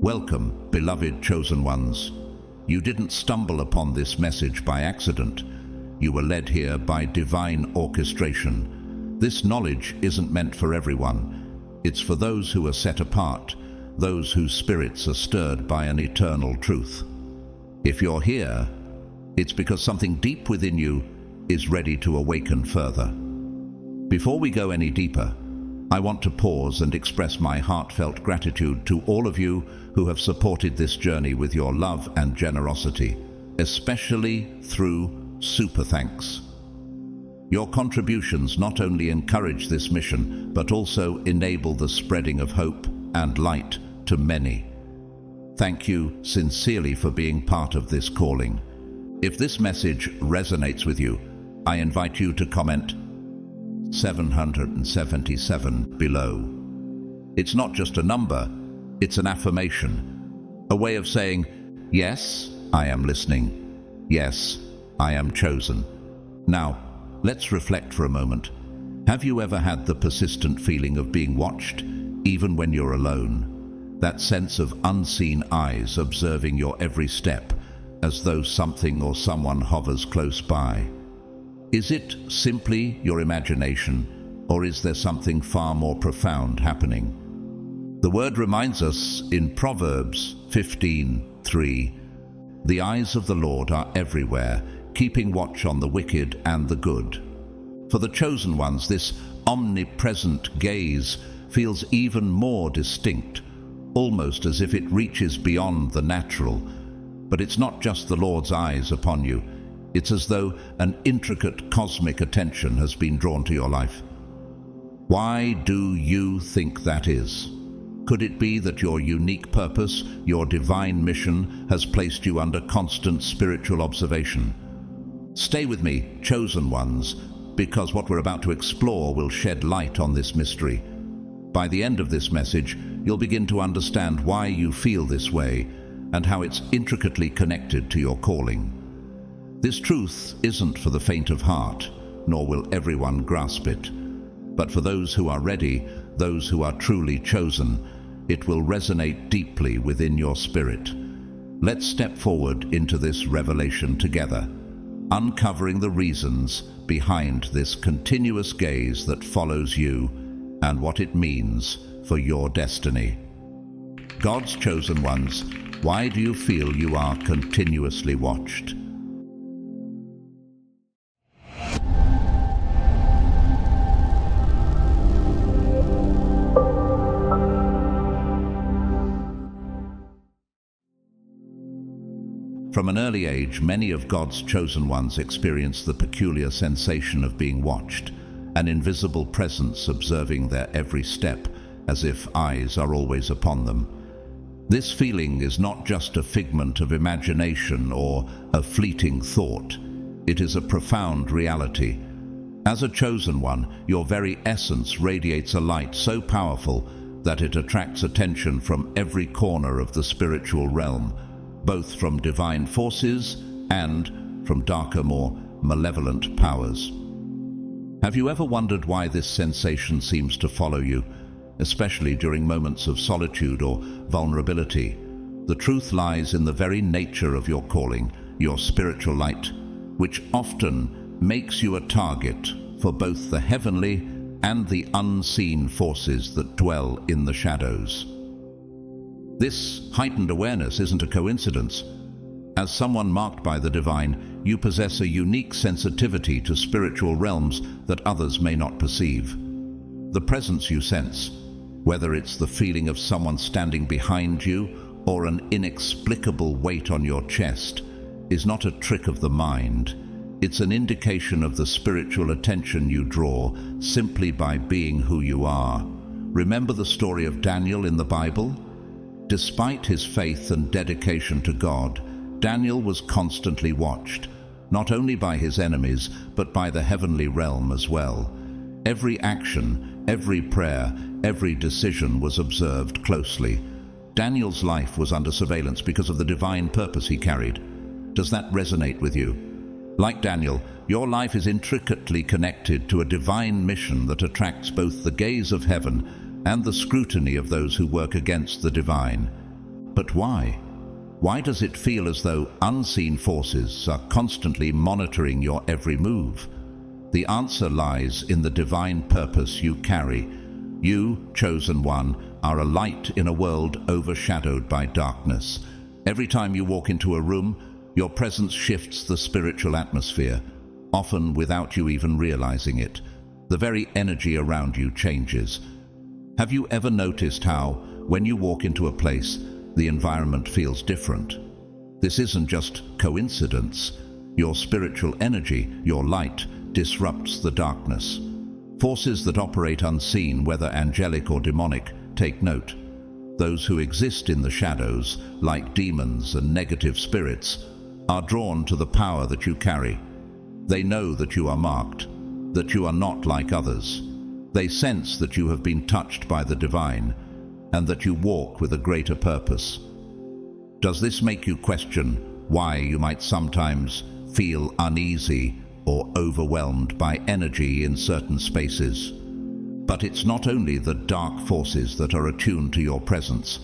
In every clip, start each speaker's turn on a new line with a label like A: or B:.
A: Welcome, beloved chosen ones. You didn't stumble upon this message by accident. You were led here by divine orchestration. This knowledge isn't meant for everyone. It's for those who are set apart, those whose spirits are stirred by an eternal truth. If you're here, it's because something deep within you is ready to awaken further. Before we go any deeper, I want to pause and express my heartfelt gratitude to all of you who have supported this journey with your love and generosity, especially through super thanks. Your contributions not only encourage this mission, but also enable the spreading of hope and light to many. Thank you sincerely for being part of this calling. If this message resonates with you, I invite you to comment 777 below. It's not just a number, it's an affirmation, a way of saying, yes, I am listening. Yes, I am chosen. Now, let's reflect for a moment. Have you ever had the persistent feeling of being watched, even when you're alone? That sense of unseen eyes observing your every step, as though something or someone hovers close by. Is it simply your imagination, or is there something far more profound happening? The word reminds us in Proverbs 15:3, "The eyes of the Lord are everywhere, keeping watch on the wicked and the good." For the chosen ones, this omnipresent gaze feels even more distinct, almost as if it reaches beyond the natural. But it's not just the Lord's eyes upon you. It's as though an intricate cosmic attention has been drawn to your life. Why do you think that is? Could it be that your unique purpose, your divine mission, has placed you under constant spiritual observation? Stay with me, chosen ones, because what we're about to explore will shed light on this mystery. By the end of this message, you'll begin to understand why you feel this way and how it's intricately connected to your calling. This truth isn't for the faint of heart, nor will everyone grasp it. But for those who are ready, those who are truly chosen, it will resonate deeply within your spirit. Let's step forward into this revelation together, uncovering the reasons behind this continuous gaze that follows you and what it means for your destiny. God's chosen ones, why do you feel you are continuously watched? From an early age, many of God's chosen ones experience the peculiar sensation of being watched, an invisible presence observing their every step, as if eyes are always upon them. This feeling is not just a figment of imagination or a fleeting thought. It is a profound reality. As a chosen one, your very essence radiates a light so powerful that it attracts attention from every corner of the spiritual realm, both from divine forces and from darker, more malevolent powers. Have you ever wondered why this sensation seems to follow you, especially during moments of solitude or vulnerability? The truth lies in the very nature of your calling, your spiritual light, which often makes you a target for both the heavenly and the unseen forces that dwell in the shadows. This heightened awareness isn't a coincidence. As someone marked by the divine, you possess a unique sensitivity to spiritual realms that others may not perceive. The presence you sense, whether it's the feeling of someone standing behind you or an inexplicable weight on your chest, is not a trick of the mind. It's an indication of the spiritual attention you draw simply by being who you are. Remember the story of Daniel in the Bible? Despite his faith and dedication to God, Daniel was constantly watched, not only by his enemies, but by the heavenly realm as well. Every action, every prayer, every decision was observed closely. Daniel's life was under surveillance because of the divine purpose he carried. Does that resonate with you? Like Daniel, your life is intricately connected to a divine mission that attracts both the gaze of heaven and the scrutiny of those who work against the divine. But why? Why does it feel as though unseen forces are constantly monitoring your every move? The answer lies in the divine purpose you carry. You, chosen one, are a light in a world overshadowed by darkness. Every time you walk into a room, your presence shifts the spiritual atmosphere, often without you even realizing it. The very energy around you changes. Have you ever noticed how, when you walk into a place, the environment feels different? This isn't just coincidence. Your spiritual energy, your light, disrupts the darkness. Forces that operate unseen, whether angelic or demonic, take note. Those who exist in the shadows, like demons and negative spirits, are drawn to the power that you carry. They know that you are marked, that you are not like others. They sense that you have been touched by the divine, and that you walk with a greater purpose. Does this make you question why you might sometimes feel uneasy or overwhelmed by energy in certain spaces? But it's not only the dark forces that are attuned to your presence.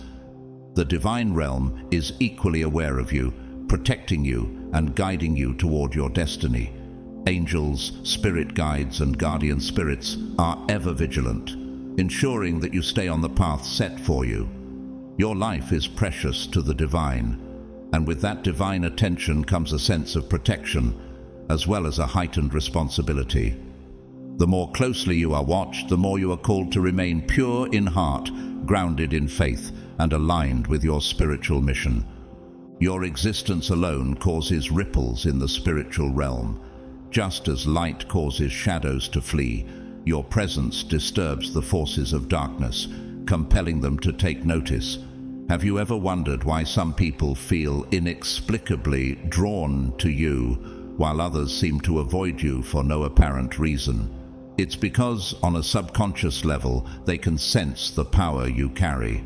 A: The divine realm is equally aware of you, protecting you and guiding you toward your destiny. Angels, spirit guides, and guardian spirits are ever vigilant, ensuring that you stay on the path set for you. Your life is precious to the divine, and with that divine attention comes a sense of protection, as well as a heightened responsibility. The more closely you are watched, the more you are called to remain pure in heart, grounded in faith, and aligned with your spiritual mission. Your existence alone causes ripples in the spiritual realm. Just as light causes shadows to flee, your presence disturbs the forces of darkness, compelling them to take notice. Have you ever wondered why some people feel inexplicably drawn to you, while others seem to avoid you for no apparent reason? It's because, on a subconscious level, they can sense the power you carry.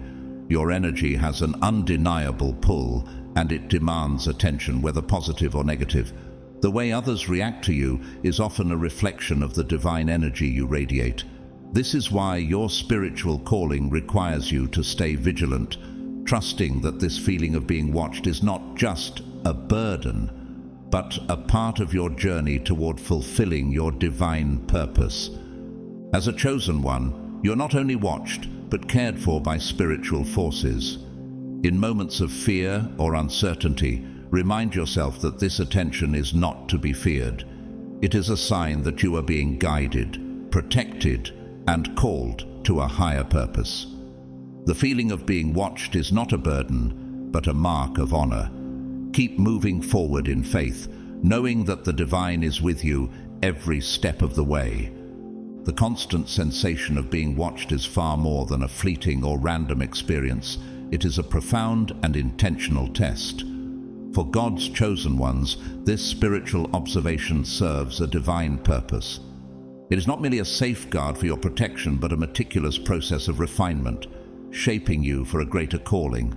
A: Your energy has an undeniable pull, and it demands attention, whether positive or negative. The way others react to you is often a reflection of the divine energy you radiate. This is why your spiritual calling requires you to stay vigilant, trusting that this feeling of being watched is not just a burden, but a part of your journey toward fulfilling your divine purpose. As a chosen one, you're not only watched, but cared for by spiritual forces. In moments of fear or uncertainty, remind yourself that this attention is not to be feared. It is a sign that you are being guided, protected, and called to a higher purpose. The feeling of being watched is not a burden, but a mark of honor. Keep moving forward in faith, knowing that the divine is with you every step of the way. The constant sensation of being watched is far more than a fleeting or random experience. It is a profound and intentional test. For God's chosen ones, this spiritual observation serves a divine purpose. It is not merely a safeguard for your protection, but a meticulous process of refinement, shaping you for a greater calling.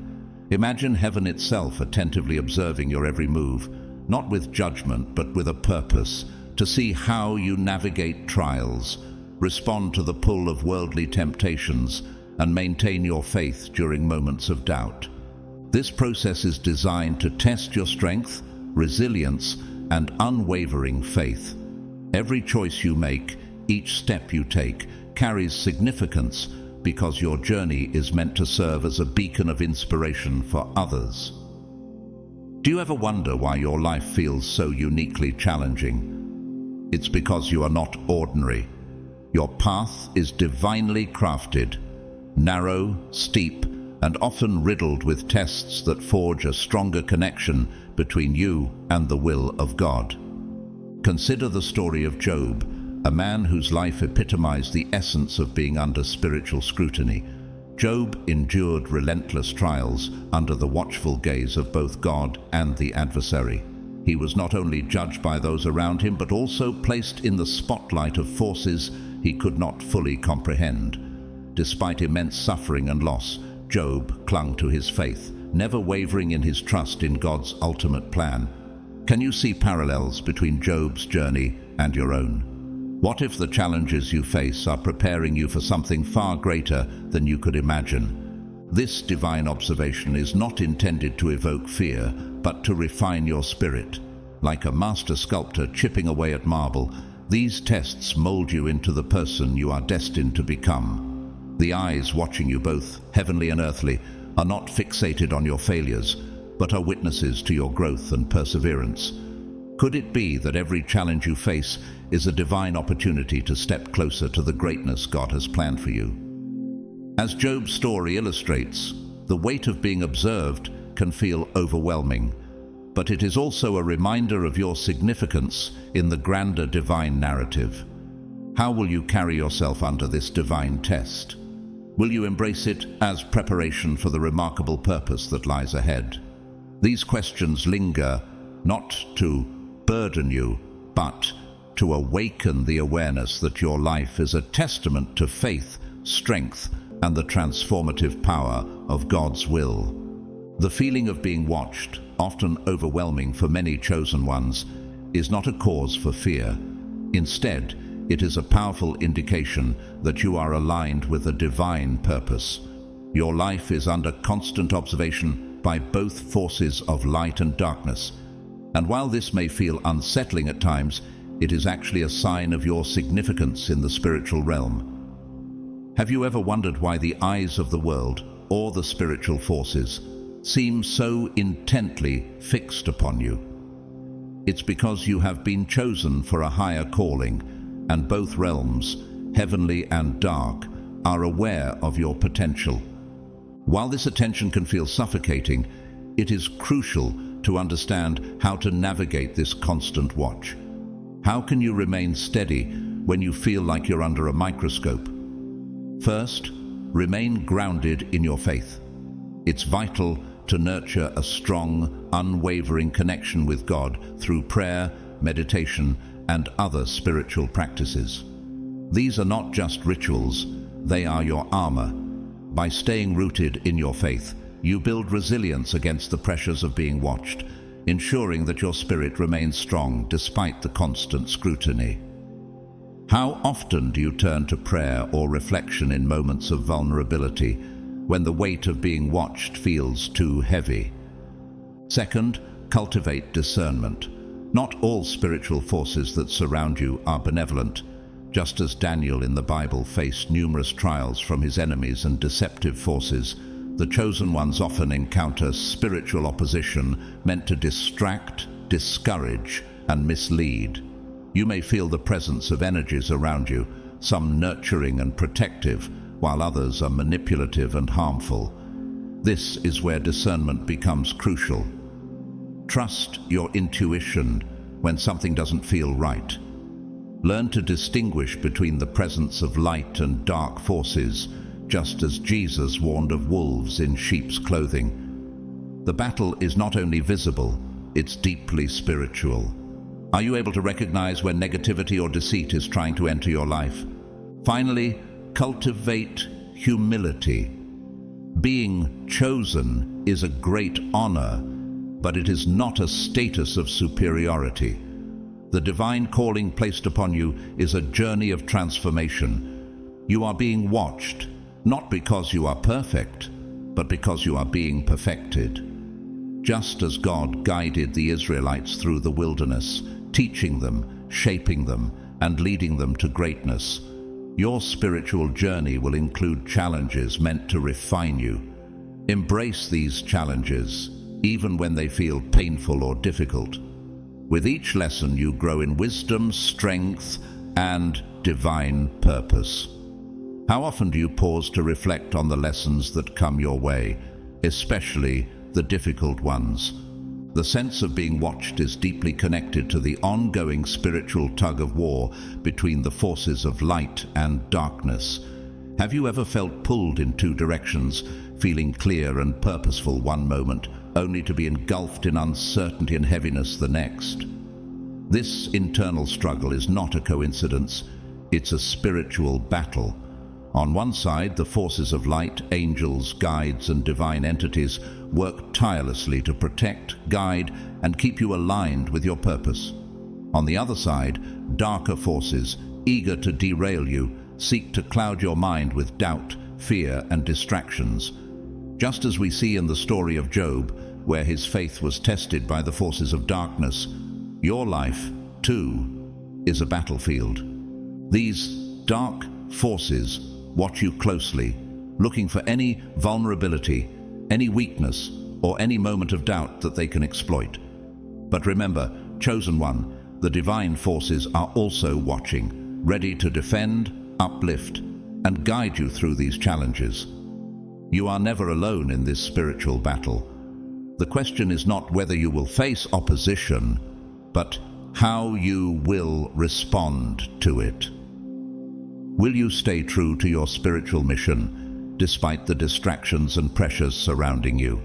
A: Imagine heaven itself attentively observing your every move, not with judgment, but with a purpose, to see how you navigate trials, respond to the pull of worldly temptations, and maintain your faith during moments of doubt. This process is designed to test your strength, resilience, and unwavering faith. Every choice you make, each step you take, carries significance because your journey is meant to serve as a beacon of inspiration for others. Do you ever wonder why your life feels so uniquely challenging? It's because you are not ordinary. Your path is divinely crafted, narrow, steep, and often riddled with tests that forge a stronger connection between you and the will of God. Consider the story of Job, a man whose life epitomized the essence of being under spiritual scrutiny. Job endured relentless trials under the watchful gaze of both God and the adversary. He was not only judged by those around him, but also placed in the spotlight of forces he could not fully comprehend. Despite immense suffering and loss, Job clung to his faith, never wavering in his trust in God's ultimate plan. Can you see parallels between Job's journey and your own? What if the challenges you face are preparing you for something far greater than you could imagine? This divine observation is not intended to evoke fear, but to refine your spirit. Like a master sculptor chipping away at marble, these tests mold you into the person you are destined to become. The eyes watching you, both heavenly and earthly, are not fixated on your failures, but are witnesses to your growth and perseverance. Could it be that every challenge you face is a divine opportunity to step closer to the greatness God has planned for you? As Job's story illustrates, the weight of being observed can feel overwhelming, but it is also a reminder of your significance in the grander divine narrative. How will you carry yourself under this divine test? Will you embrace it as preparation for the remarkable purpose that lies ahead? These questions linger, not to burden you, but to awaken the awareness that your life is a testament to faith, strength, and the transformative power of God's will. The feeling of being watched, often overwhelming for many chosen ones, is not a cause for fear. Instead, it is a powerful indication that you are aligned with a divine purpose. Your life is under constant observation by both forces of light and darkness, and while this may feel unsettling at times, it is actually a sign of your significance in the spiritual realm. Have you ever wondered why the eyes of the world, or the spiritual forces, seem so intently fixed upon you? It's because you have been chosen for a higher calling, and both realms, heavenly and dark, are aware of your potential. While this attention can feel suffocating, it is crucial to understand how to navigate this constant watch. How can you remain steady when you feel like you're under a microscope? First, remain grounded in your faith. It's vital to nurture a strong, unwavering connection with God through prayer, meditation, and other spiritual practices. These are not just rituals, they are your armor. By staying rooted in your faith, you build resilience against the pressures of being watched, ensuring that your spirit remains strong despite the constant scrutiny. How often do you turn to prayer or reflection in moments of vulnerability, when the weight of being watched feels too heavy? Second, cultivate discernment. Not all spiritual forces that surround you are benevolent. Just as Daniel in the Bible faced numerous trials from his enemies and deceptive forces, the chosen ones often encounter spiritual opposition meant to distract, discourage, and mislead. You may feel the presence of energies around you, some nurturing and protective, while others are manipulative and harmful. This is where discernment becomes crucial. Trust your intuition when something doesn't feel right. Learn to distinguish between the presence of light and dark forces, just as Jesus warned of wolves in sheep's clothing. The battle is not only visible, it's deeply spiritual. Are you able to recognize when negativity or deceit is trying to enter your life? Finally, cultivate humility. Being chosen is a great honor, but it is not a status of superiority. The divine calling placed upon you is a journey of transformation. You are being watched, not because you are perfect, but because you are being perfected. Just as God guided the Israelites through the wilderness, teaching them, shaping them, and leading them to greatness, your spiritual journey will include challenges meant to refine you. Embrace these challenges, even when they feel painful or difficult. With each lesson, you grow in wisdom, strength, and divine purpose. How often do you pause to reflect on the lessons that come your way, especially the difficult ones? The sense of being watched is deeply connected to the ongoing spiritual tug-of-war between the forces of light and darkness. Have you ever felt pulled in two directions, feeling clear and purposeful one moment, only to be engulfed in uncertainty and heaviness the next? This internal struggle is not a coincidence, it's a spiritual battle. On one side, the forces of light, angels, guides, and divine entities work tirelessly to protect, guide, and keep you aligned with your purpose. On the other side, darker forces, eager to derail you, seek to cloud your mind with doubt, fear, and distractions. Just as we see in the story of Job, where his faith was tested by the forces of darkness, your life, too, is a battlefield. These dark forces watch you closely, looking for any vulnerability, any weakness, or any moment of doubt that they can exploit. But remember, Chosen One, the divine forces are also watching, ready to defend, uplift, and guide you through these challenges. You are never alone in this spiritual battle. The question is not whether you will face opposition, but how you will respond to it. Will you stay true to your spiritual mission, despite the distractions and pressures surrounding you?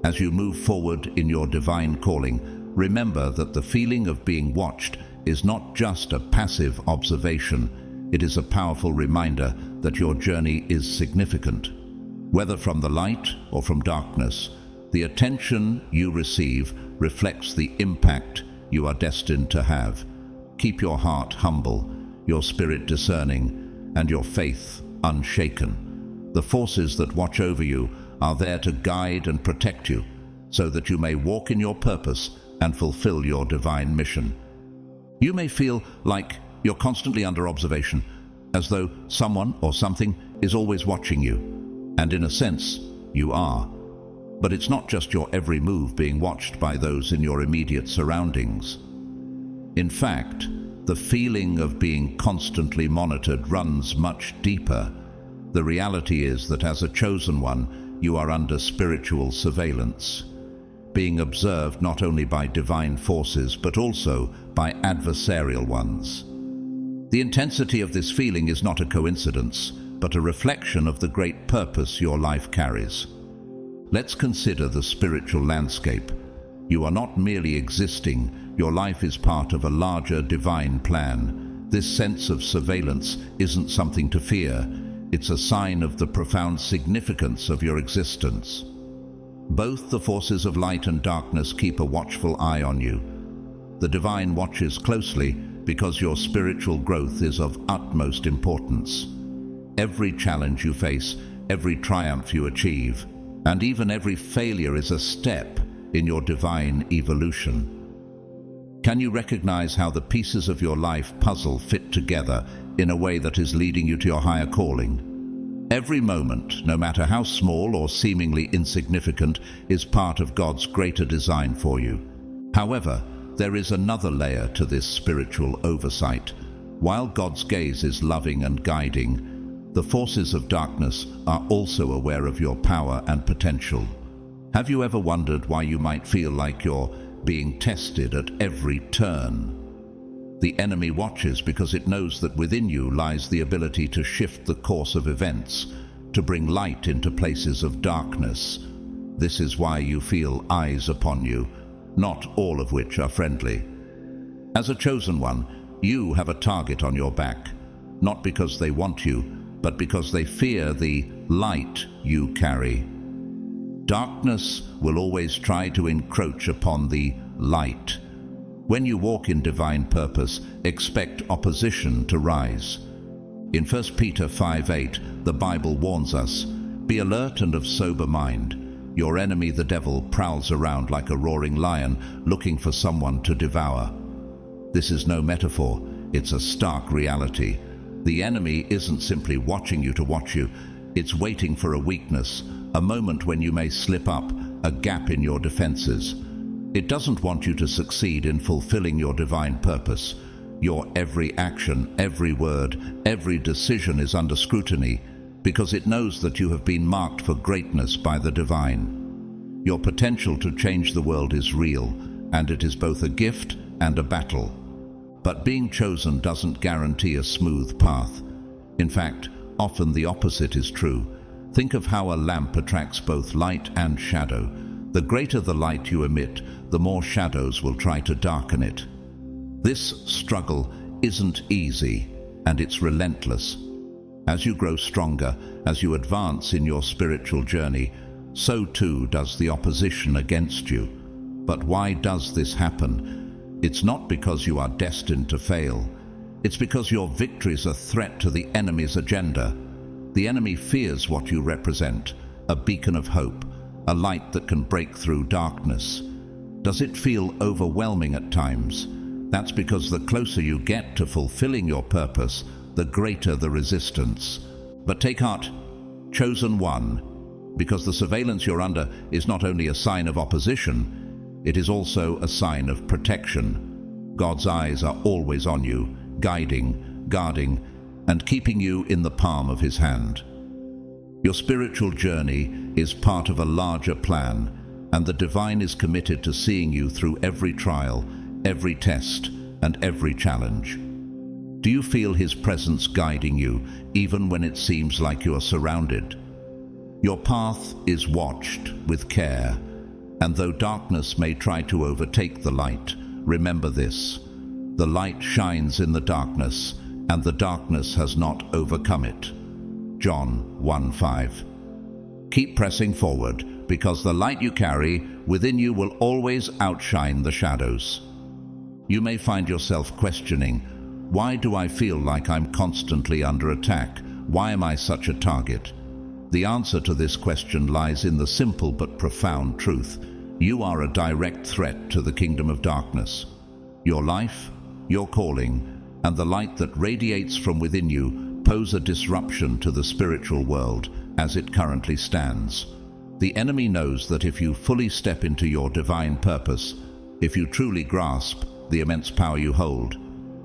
A: As you move forward in your divine calling, remember that the feeling of being watched is not just a passive observation. It is a powerful reminder that your journey is significant. Whether from the light or from darkness, the attention you receive reflects the impact you are destined to have. Keep your heart humble, your spirit discerning, and your faith unshaken. The forces that watch over you are there to guide and protect you, so that you may walk in your purpose and fulfill your divine mission. You may feel like you're constantly under observation, as though someone or something is always watching you. And in a sense, you are. But it's not just your every move being watched by those in your immediate surroundings. In fact, the feeling of being constantly monitored runs much deeper. The reality is that as a chosen one, you are under spiritual surveillance, being observed not only by divine forces, but also by adversarial ones. The intensity of this feeling is not a coincidence, but a reflection of the great purpose your life carries. Let's consider the spiritual landscape. You are not merely existing, your life is part of a larger divine plan. This sense of surveillance isn't something to fear, it's a sign of the profound significance of your existence. Both the forces of light and darkness keep a watchful eye on you. The divine watches closely because your spiritual growth is of utmost importance. Every challenge you face, every triumph you achieve, and even every failure is a step in your divine evolution. Can you recognize how the pieces of your life puzzle fit together in a way that is leading you to your higher calling? Every moment, no matter how small or seemingly insignificant, is part of God's greater design for you. However, there is another layer to this spiritual oversight. While God's gaze is loving and guiding, the forces of darkness are also aware of your power and potential. Have you ever wondered why you might feel like you're being tested at every turn? The enemy watches because it knows that within you lies the ability to shift the course of events, to bring light into places of darkness. This is why you feel eyes upon you, not all of which are friendly. As a chosen one, you have a target on your back, not because they want you, but because they fear the light you carry. Darkness will always try to encroach upon the light. When you walk in divine purpose, expect opposition to rise. In 1 Peter 5:8, the Bible warns us, "Be alert and of sober mind. Your enemy, the devil, prowls around like a roaring lion, looking for someone to devour." This is no metaphor, it's a stark reality. The enemy isn't simply watching you to watch you, it's waiting for a weakness, a moment when you may slip up, a gap in your defenses. It doesn't want you to succeed in fulfilling your divine purpose. Your every action, every word, every decision is under scrutiny because it knows that you have been marked for greatness by the divine. Your potential to change the world is real, and it is both a gift and a battle. But being chosen doesn't guarantee a smooth path. In fact, often the opposite is true. Think of how a lamp attracts both light and shadow. The greater the light you emit, the more shadows will try to darken it. This struggle isn't easy, and it's relentless. As you grow stronger, as you advance in your spiritual journey, so too does the opposition against you. But why does this happen? It's not because you are destined to fail. It's because your victory is a threat to the enemy's agenda. The enemy fears what you represent, a beacon of hope, a light that can break through darkness. Does it feel overwhelming at times? That's because the closer you get to fulfilling your purpose, the greater the resistance. But take heart, chosen one, because the surveillance you're under is not only a sign of opposition, it is also a sign of protection. God's eyes are always on you, guiding, guarding, and keeping you in the palm of His hand. Your spiritual journey is part of a larger plan, and the divine is committed to seeing you through every trial, every test, and every challenge. Do you feel His presence guiding you, even when it seems like you are surrounded? Your path is watched with care, and though darkness may try to overtake the light, remember this: the light shines in the darkness, and the darkness has not overcome it. John 1:5. Keep pressing forward, because the light you carry within you will always outshine the shadows. You may find yourself questioning, why do I feel like I'm constantly under attack? Why am I such a target? The answer to this question lies in the simple but profound truth: you are a direct threat to the kingdom of darkness. Your life, your calling, and the light that radiates from within you pose a disruption to the spiritual world as it currently stands. The enemy knows that if you fully step into your divine purpose, if you truly grasp the immense power you hold,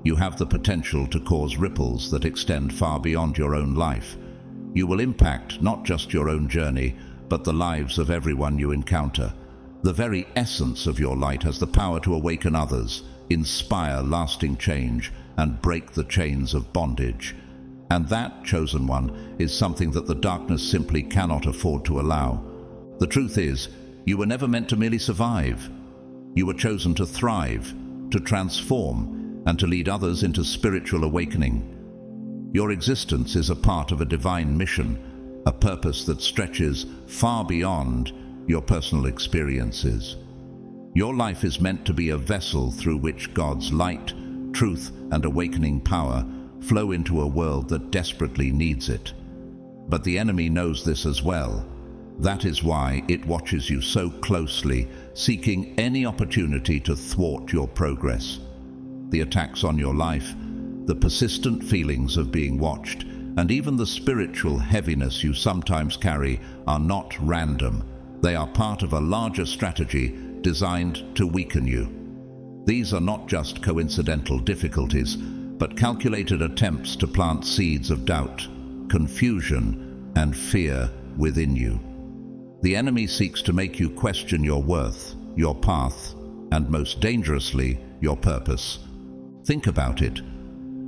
A: you have the potential to cause ripples that extend far beyond your own life. You will impact not just your own journey, but the lives of everyone you encounter. The very essence of your light has the power to awaken others, inspire lasting change, and break the chains of bondage. And that, chosen one, is something that the darkness simply cannot afford to allow. The truth is, you were never meant to merely survive. You were chosen to thrive, to transform, and to lead others into spiritual awakening. Your existence is a part of a divine mission, a purpose that stretches far beyond your personal experiences. Your life is meant to be a vessel through which God's light, truth, and awakening power flow into a world that desperately needs it. But the enemy knows this as well. That is why it watches you so closely, seeking any opportunity to thwart your progress. The attacks on your life, the persistent feelings of being watched, and even the spiritual heaviness you sometimes carry are not random. They are part of a larger strategy designed to weaken you. These are not just coincidental difficulties, but calculated attempts to plant seeds of doubt, confusion, and fear within you. The enemy seeks to make you question your worth, your path, and most dangerously, your purpose. Think about it.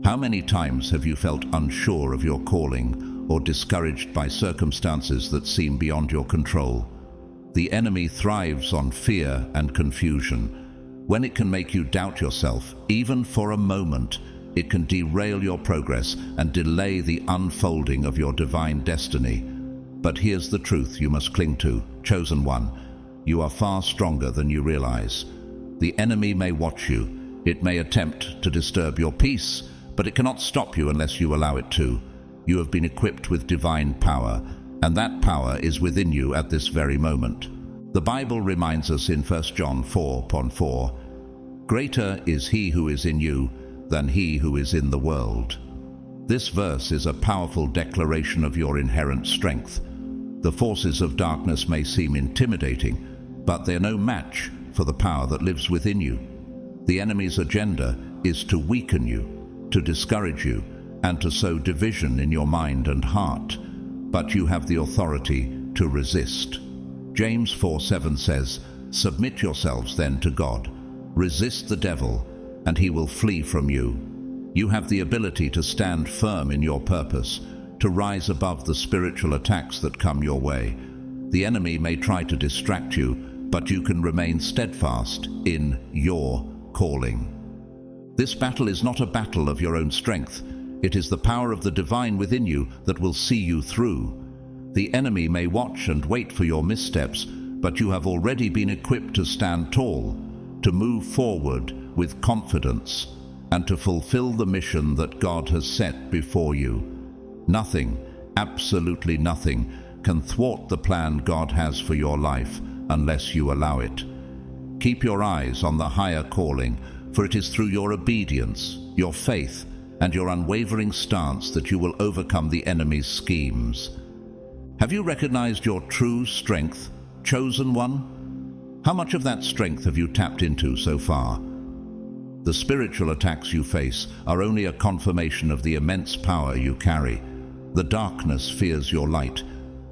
A: How many times have you felt unsure of your calling or discouraged by circumstances that seem beyond your control? The enemy thrives on fear and confusion. When it can make you doubt yourself, even for a moment, it can derail your progress and delay the unfolding of your divine destiny. But here's the truth you must cling to, chosen one. You are far stronger than you realize. The enemy may watch you. It may attempt to disturb your peace, but it cannot stop you unless you allow it to. You have been equipped with divine power, and that power is within you at this very moment. The Bible reminds us in 1 John 4:4, "Greater is he who is in you than he who is in the world." This verse is a powerful declaration of your inherent strength. The forces of darkness may seem intimidating, but they're no match for the power that lives within you. The enemy's agenda is to weaken you, to discourage you, and to sow division in your mind and heart. But you have the authority to resist. James 4:7 says, "Submit yourselves then to God. Resist the devil, and he will flee from you." You have the ability to stand firm in your purpose, to rise above the spiritual attacks that come your way. The enemy may try to distract you, but you can remain steadfast in your calling. This battle is not a battle of your own strength. It is the power of the divine within you that will see you through. The enemy may watch and wait for your missteps, but you have already been equipped to stand tall, to move forward with confidence, and to fulfill the mission that God has set before you. Nothing, absolutely nothing, can thwart the plan God has for your life unless you allow it. Keep your eyes on the higher calling, for it is through your obedience, your faith, and your unwavering stance that you will overcome the enemy's schemes. Have you recognized your true strength, chosen one? How much of that strength have you tapped into so far? The spiritual attacks you face are only a confirmation of the immense power you carry. The darkness fears your light,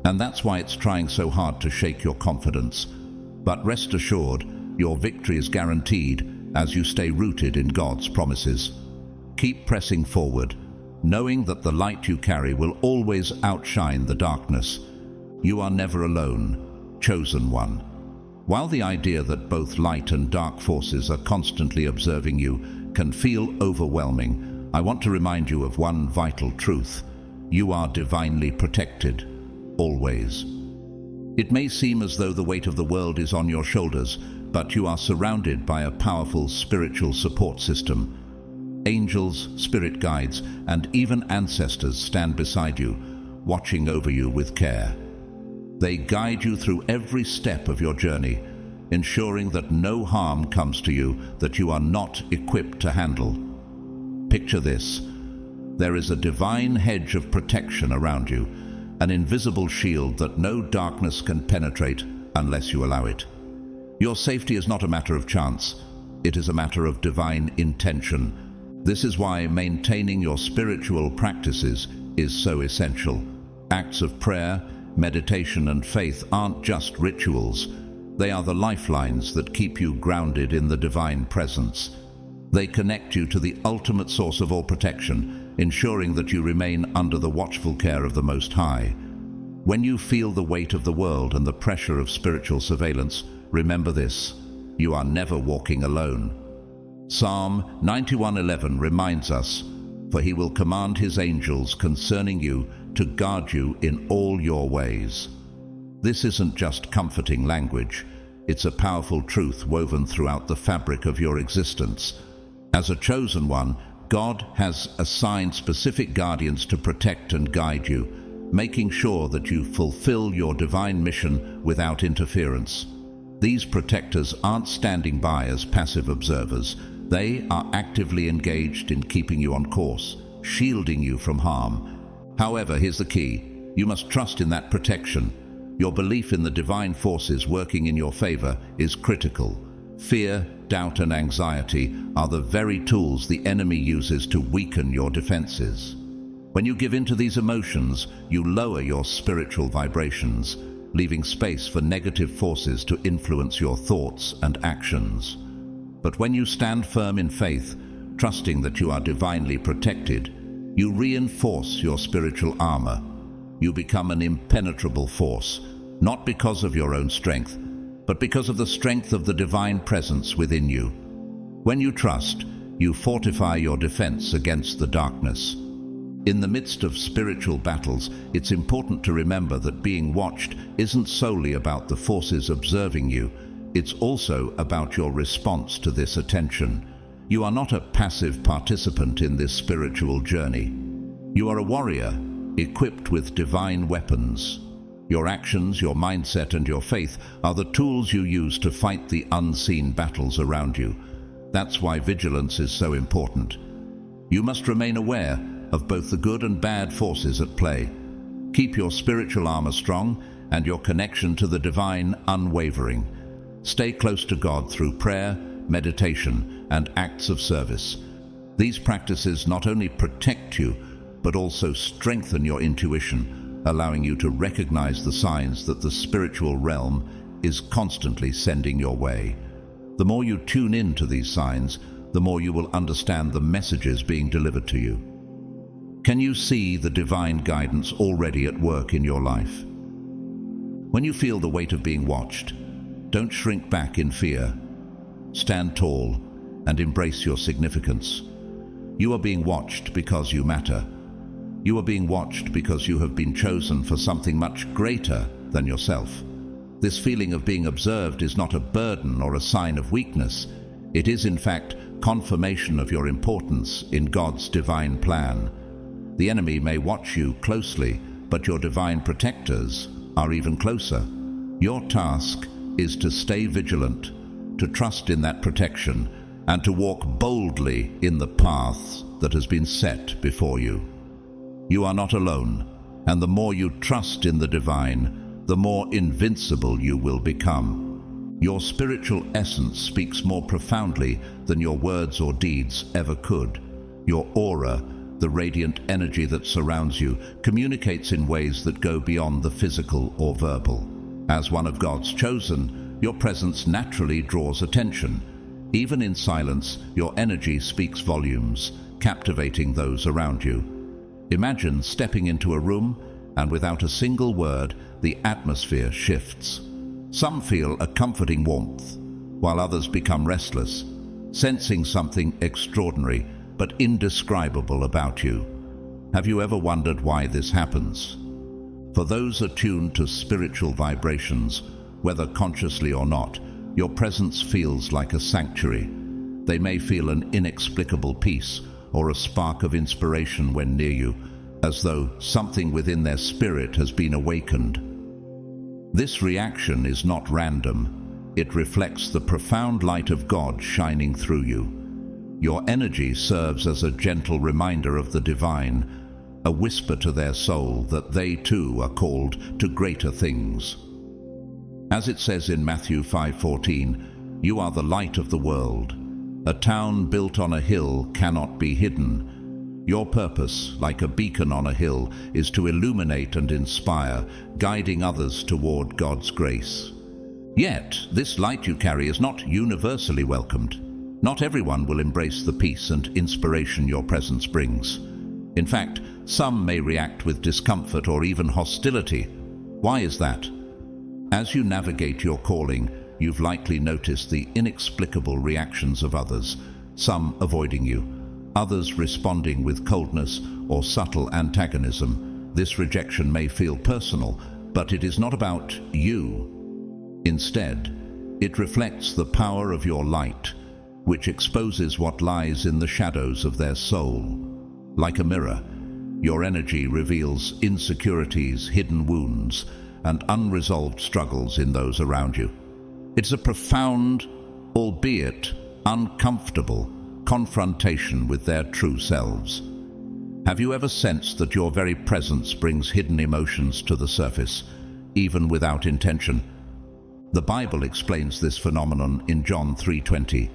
A: and that's why it's trying so hard to shake your confidence. But rest assured, your victory is guaranteed as you stay rooted in God's promises. Keep pressing forward, knowing that the light you carry will always outshine the darkness. You are never alone, chosen one. While the idea that both light and dark forces are constantly observing you can feel overwhelming, I want to remind you of one vital truth. You are divinely protected, always. It may seem as though the weight of the world is on your shoulders, but you are surrounded by a powerful spiritual support system. Angels, spirit guides, and even ancestors stand beside you, watching over you with care. They guide you through every step of your journey, ensuring that no harm comes to you that you are not equipped to handle. Picture this. There is a divine hedge of protection around you, an invisible shield that no darkness can penetrate unless you allow it. Your safety is not a matter of chance. It is a matter of divine intention. This is why maintaining your spiritual practices is so essential. Acts of prayer, meditation, and faith aren't just rituals. They are the lifelines that keep you grounded in the divine presence. They connect you to the ultimate source of all protection, ensuring that you remain under the watchful care of the Most High. When you feel the weight of the world and the pressure of spiritual surveillance, remember this: you are never walking alone. Psalm 91:11 reminds us, "For he will command his angels concerning you to guard you in all your ways." This isn't just comforting language. It's a powerful truth woven throughout the fabric of your existence. As a chosen one, God has assigned specific guardians to protect and guide you, making sure that you fulfill your divine mission without interference. These protectors aren't standing by as passive observers. They are actively engaged in keeping you on course, shielding you from harm. However, here's the key. You must trust in that protection. Your belief in the divine forces working in your favor is critical. Fear, doubt, and anxiety are the very tools the enemy uses to weaken your defenses. When you give in to these emotions, you lower your spiritual vibrations, leaving space for negative forces to influence your thoughts and actions. But when you stand firm in faith, trusting that you are divinely protected, you reinforce your spiritual armor. You become an impenetrable force, not because of your own strength, but because of the strength of the divine presence within you. When you trust, you fortify your defense against the darkness. In the midst of spiritual battles, it's important to remember that being watched isn't solely about the forces observing you. It's also about your response to this attention. You are not a passive participant in this spiritual journey. You are a warrior, equipped with divine weapons. Your actions, your mindset, and your faith are the tools you use to fight the unseen battles around you. That's why vigilance is so important. You must remain aware of both the good and bad forces at play. Keep your spiritual armor strong and your connection to the divine unwavering. Stay close to God through prayer, meditation, and acts of service. These practices not only protect you, but also strengthen your intuition, allowing you to recognize the signs that the spiritual realm is constantly sending your way. The more you tune in to these signs, the more you will understand the messages being delivered to you. Can you see the divine guidance already at work in your life? When you feel the weight of being watched, don't shrink back in fear. Stand tall and embrace your significance. You are being watched because you matter. You are being watched because you have been chosen for something much greater than yourself. This feeling of being observed is not a burden or a sign of weakness. It is, in fact, confirmation of your importance in God's divine plan. The enemy may watch you closely, but your divine protectors, are even closer. Your task is to stay vigilant, to trust in that protection, and to walk boldly in the path that has been set before you. You are not alone, and the more you trust in the divine, the more invincible you will become. Your spiritual essence speaks more profoundly than your words or deeds ever could. Your aura, the radiant energy that surrounds you, communicates in ways that go beyond the physical or verbal. As one of God's chosen, your presence naturally draws attention. Even in silence, your energy speaks volumes, captivating those around you. Imagine stepping into a room, and without a single word, the atmosphere shifts. Some feel a comforting warmth, while others become restless, sensing something extraordinary but indescribable about you. Have you ever wondered why this happens? For those attuned to spiritual vibrations, whether consciously or not, your presence feels like a sanctuary. They may feel an inexplicable peace or a spark of inspiration when near you, as though something within their spirit has been awakened. This reaction is not random. It reflects the profound light of God shining through you. Your energy serves as a gentle reminder of the divine, a whisper to their soul that they too are called to greater things. As it says in Matthew 5:14, "You are the light of the world. A town built on a hill cannot be hidden." Your purpose, like a beacon on a hill, is to illuminate and inspire, guiding others toward God's grace. Yet, this light you carry is not universally welcomed. Not everyone will embrace the peace and inspiration your presence brings. In fact, some may react with discomfort or even hostility. Why is that? As you navigate your calling, you've likely noticed the inexplicable reactions of others, some avoiding you, others responding with coldness or subtle antagonism. This rejection may feel personal, but it is not about you. Instead, it reflects the power of your light, which exposes what lies in the shadows of their soul. Like a mirror, your energy reveals insecurities, hidden wounds, and unresolved struggles in those around you. It's a profound, albeit uncomfortable, confrontation with their true selves. Have you ever sensed that your very presence brings hidden emotions to the surface, even without intention? The Bible explains this phenomenon in John 3:20.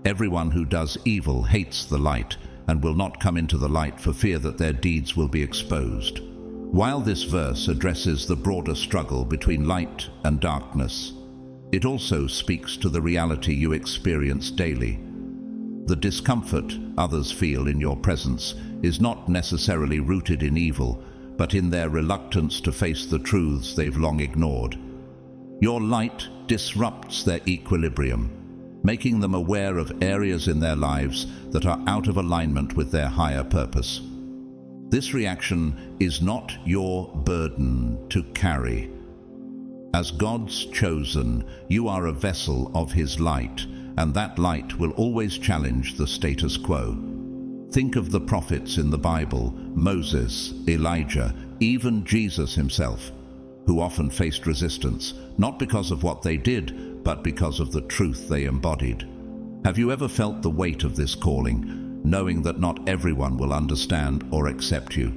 A: "Everyone who does evil hates the light and will not come into the light for fear that their deeds will be exposed." While this verse addresses the broader struggle between light and darkness, it also speaks to the reality you experience daily. The discomfort others feel in your presence is not necessarily rooted in evil, but in their reluctance to face the truths they've long ignored. Your light disrupts their equilibrium, making them aware of areas in their lives that are out of alignment with their higher purpose. This reaction is not your burden to carry. As God's chosen, you are a vessel of His light, and that light will always challenge the status quo. Think of the prophets in the Bible, Moses, Elijah, even Jesus himself, who often faced resistance, not because of what they did, but because of the truth they embodied. Have you ever felt the weight of this calling, knowing that not everyone will understand or accept you?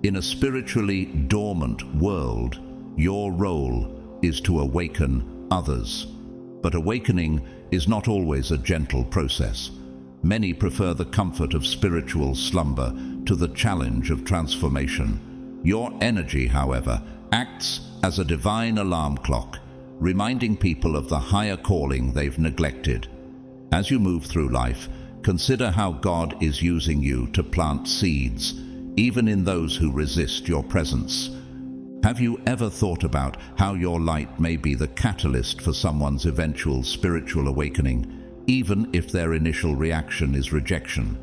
A: In a spiritually dormant world, your role is to awaken others. But awakening is not always a gentle process. Many prefer the comfort of spiritual slumber to the challenge of transformation. Your energy, however, acts as a divine alarm clock, reminding people of the higher calling they've neglected. As you move through life, consider how God is using you to plant seeds, even in those who resist your presence. Have you ever thought about how your light may be the catalyst for someone's eventual spiritual awakening, even if their initial reaction is rejection?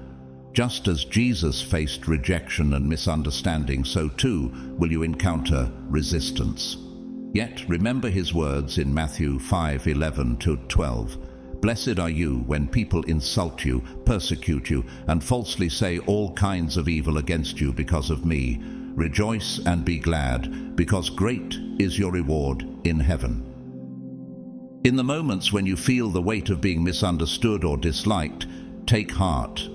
A: Just as Jesus faced rejection and misunderstanding, so too will you encounter resistance. Yet remember His words in Matthew 5:11-12. "Blessed are you when people insult you, persecute you, and falsely say all kinds of evil against you because of me. Rejoice and be glad, because great is your reward in heaven. In the moments when you feel the weight of being misunderstood or disliked, take heart.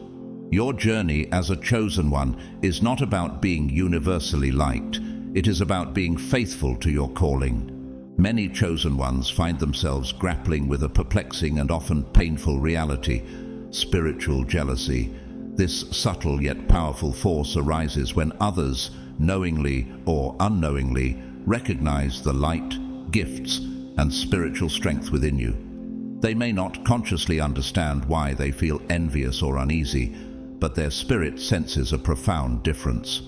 A: Your journey as a chosen one is not about being universally liked. It is about being faithful to your calling. Many chosen ones find themselves grappling with a perplexing and often painful reality: spiritual jealousy. This subtle yet powerful force arises when others, knowingly or unknowingly, recognize the light, gifts, and spiritual strength within you. They may not consciously understand why they feel envious or uneasy, but their spirit senses a profound difference.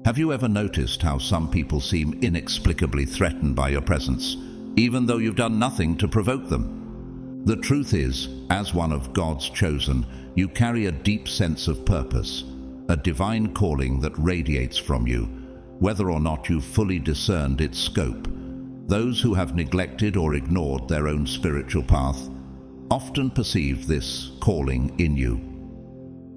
A: Have you ever noticed how some people seem inexplicably threatened by your presence, even though you've done nothing to provoke them? The truth is, as one of God's chosen, you carry a deep sense of purpose, a divine calling that radiates from you, whether or not you've fully discerned its scope. Those who have neglected or ignored their own spiritual path often perceive this calling in you.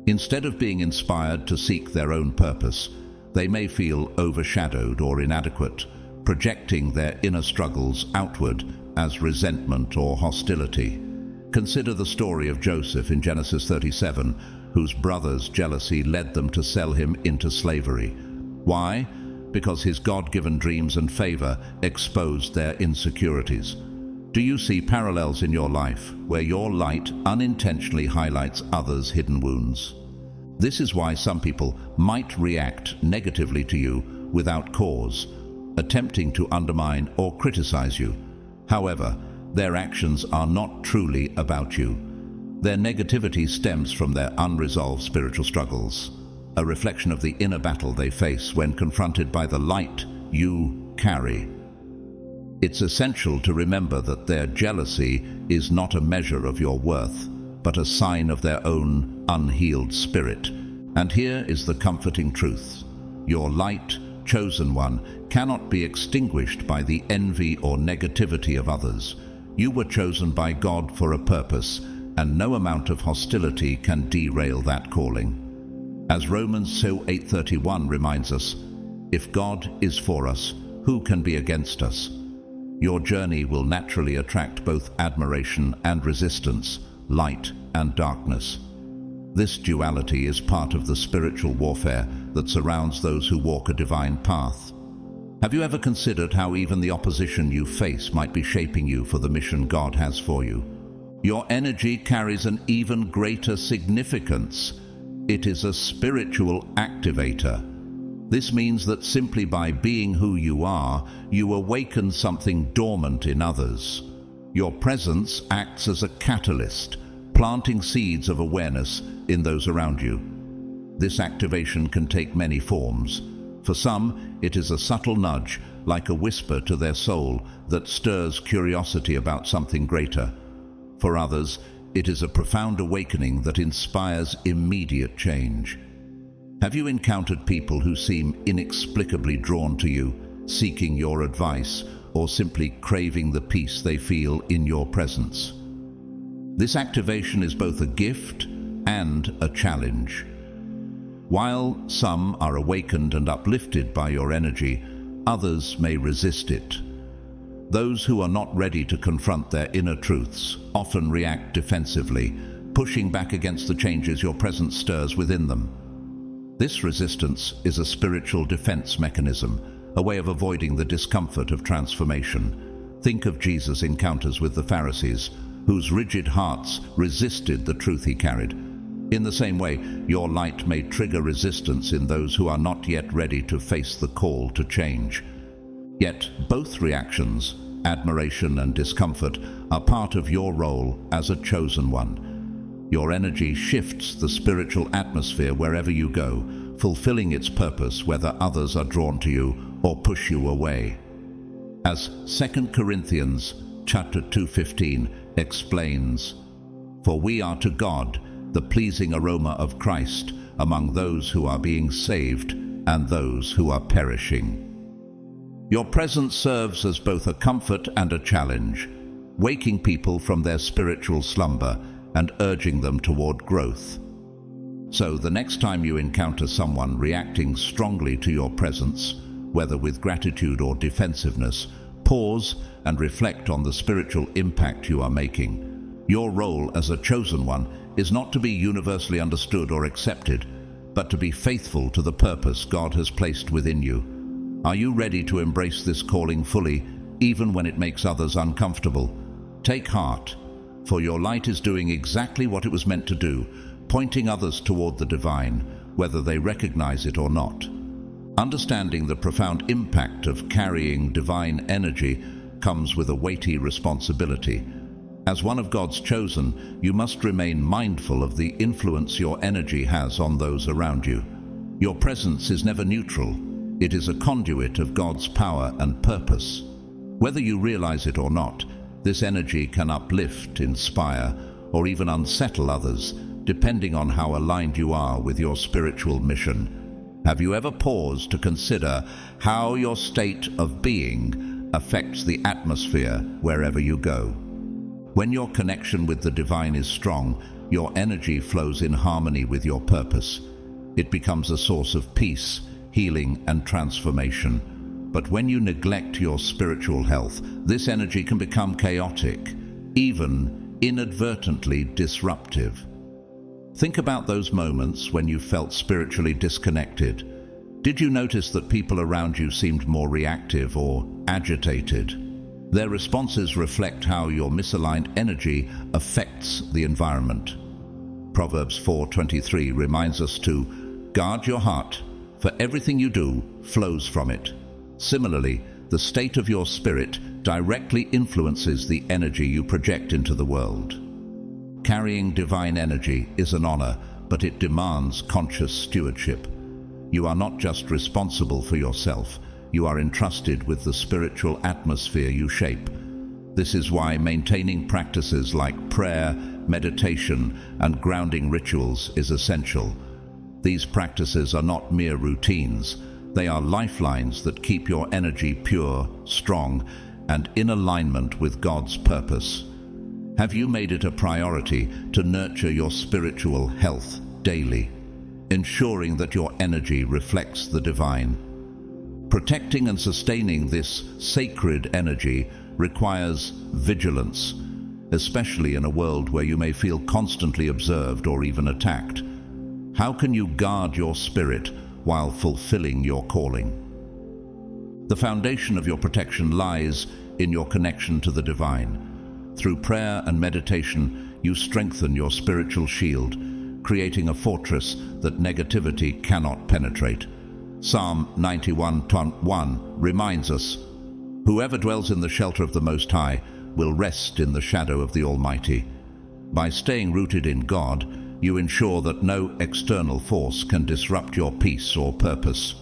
A: Instead of being inspired to seek their own purpose, they may feel overshadowed or inadequate, projecting their inner struggles outward as resentment or hostility. Consider the story of Joseph in Genesis 37, whose brothers' jealousy led them to sell him into slavery. Why? Because his God-given dreams and favor exposed their insecurities. Do you see parallels in your life where your light unintentionally highlights others' hidden wounds? This is why some people might react negatively to you without cause, attempting to undermine or criticize you. However, their actions are not truly about you. Their negativity stems from their unresolved spiritual struggles, a reflection of the inner battle they face when confronted by the light you carry. It's essential to remember that their jealousy is not a measure of your worth, but a sign of their own unhealed spirit. And here is the comforting truth: your light, chosen one, cannot be extinguished by the envy or negativity of others. You were chosen by God for a purpose, and no amount of hostility can derail that calling. As Romans 8:31 reminds us, if God is for us, who can be against us? Your journey will naturally attract both admiration and resistance, light and darkness. This duality is part of the spiritual warfare that surrounds those who walk a divine path. Have you ever considered how even the opposition you face might be shaping you for the mission God has for you? Your energy carries an even greater significance. It is a spiritual activator. This means that simply by being who you are, you awaken something dormant in others. Your presence acts as a catalyst, planting seeds of awareness in those around you. This activation can take many forms. For some, it is a subtle nudge, like a whisper to their soul that stirs curiosity about something greater. For others, it is a profound awakening that inspires immediate change. Have you encountered people who seem inexplicably drawn to you, seeking your advice, or simply craving the peace they feel in your presence? This activation is both a gift and a challenge. While some are awakened and uplifted by your energy, others may resist it. Those who are not ready to confront their inner truths often react defensively, pushing back against the changes your presence stirs within them. This resistance is a spiritual defense mechanism, a way of avoiding the discomfort of transformation. Think of Jesus' encounters with the Pharisees, whose rigid hearts resisted the truth he carried. In the same way, your light may trigger resistance in those who are not yet ready to face the call to change. Yet both reactions, admiration and discomfort, are part of your role as a chosen one. Your energy shifts the spiritual atmosphere wherever you go, fulfilling its purpose whether others are drawn to you or push you away. As 2 Corinthians chapter 2:15 explains, "For we are to God the pleasing aroma of Christ among those who are being saved and those who are perishing." Your presence serves as both a comfort and a challenge, waking people from their spiritual slumber and urging them toward growth. So the next time you encounter someone reacting strongly to your presence, whether with gratitude or defensiveness, pause and reflect on the spiritual impact you are making. Your role as a chosen one is not to be universally understood or accepted, but to be faithful to the purpose God has placed within you. Are you ready to embrace this calling fully, even when it makes others uncomfortable? Take heart, for your light is doing exactly what it was meant to do, pointing others toward the divine, whether they recognize it or not. Understanding the profound impact of carrying divine energy comes with a weighty responsibility. As one of God's chosen, you must remain mindful of the influence your energy has on those around you. Your presence is never neutral. It is a conduit of God's power and purpose. Whether you realize it or not, this energy can uplift, inspire, or even unsettle others, depending on how aligned you are with your spiritual mission. Have you ever paused to consider how your state of being affects the atmosphere wherever you go? When your connection with the divine is strong, your energy flows in harmony with your purpose. It becomes a source of peace, healing, and transformation. But when you neglect your spiritual health, this energy can become chaotic, even inadvertently disruptive. Think about those moments when you felt spiritually disconnected. Did you notice that people around you seemed more reactive or agitated? Their responses reflect how your misaligned energy affects the environment. Proverbs 4:23 reminds us to guard your heart, for everything you do flows from it. Similarly, the state of your spirit directly influences the energy you project into the world. Carrying divine energy is an honor, but it demands conscious stewardship. You are not just responsible for yourself, you are entrusted with the spiritual atmosphere you shape. This is why maintaining practices like prayer, meditation, and grounding rituals is essential. These practices are not mere routines. They are lifelines that keep your energy pure, strong, and in alignment with God's purpose. Have you made it a priority to nurture your spiritual health daily, ensuring that your energy reflects the divine? Protecting and sustaining this sacred energy requires vigilance, especially in a world where you may feel constantly observed or even attacked. How can you guard your spirit while fulfilling your calling? The foundation of your protection lies in your connection to the divine. Through prayer and meditation, you strengthen your spiritual shield, creating a fortress that negativity cannot penetrate. Psalm 91:1 reminds us, "Whoever dwells in the shelter of the Most High will rest in the shadow of the Almighty." By staying rooted in God, you ensure that no external force can disrupt your peace or purpose.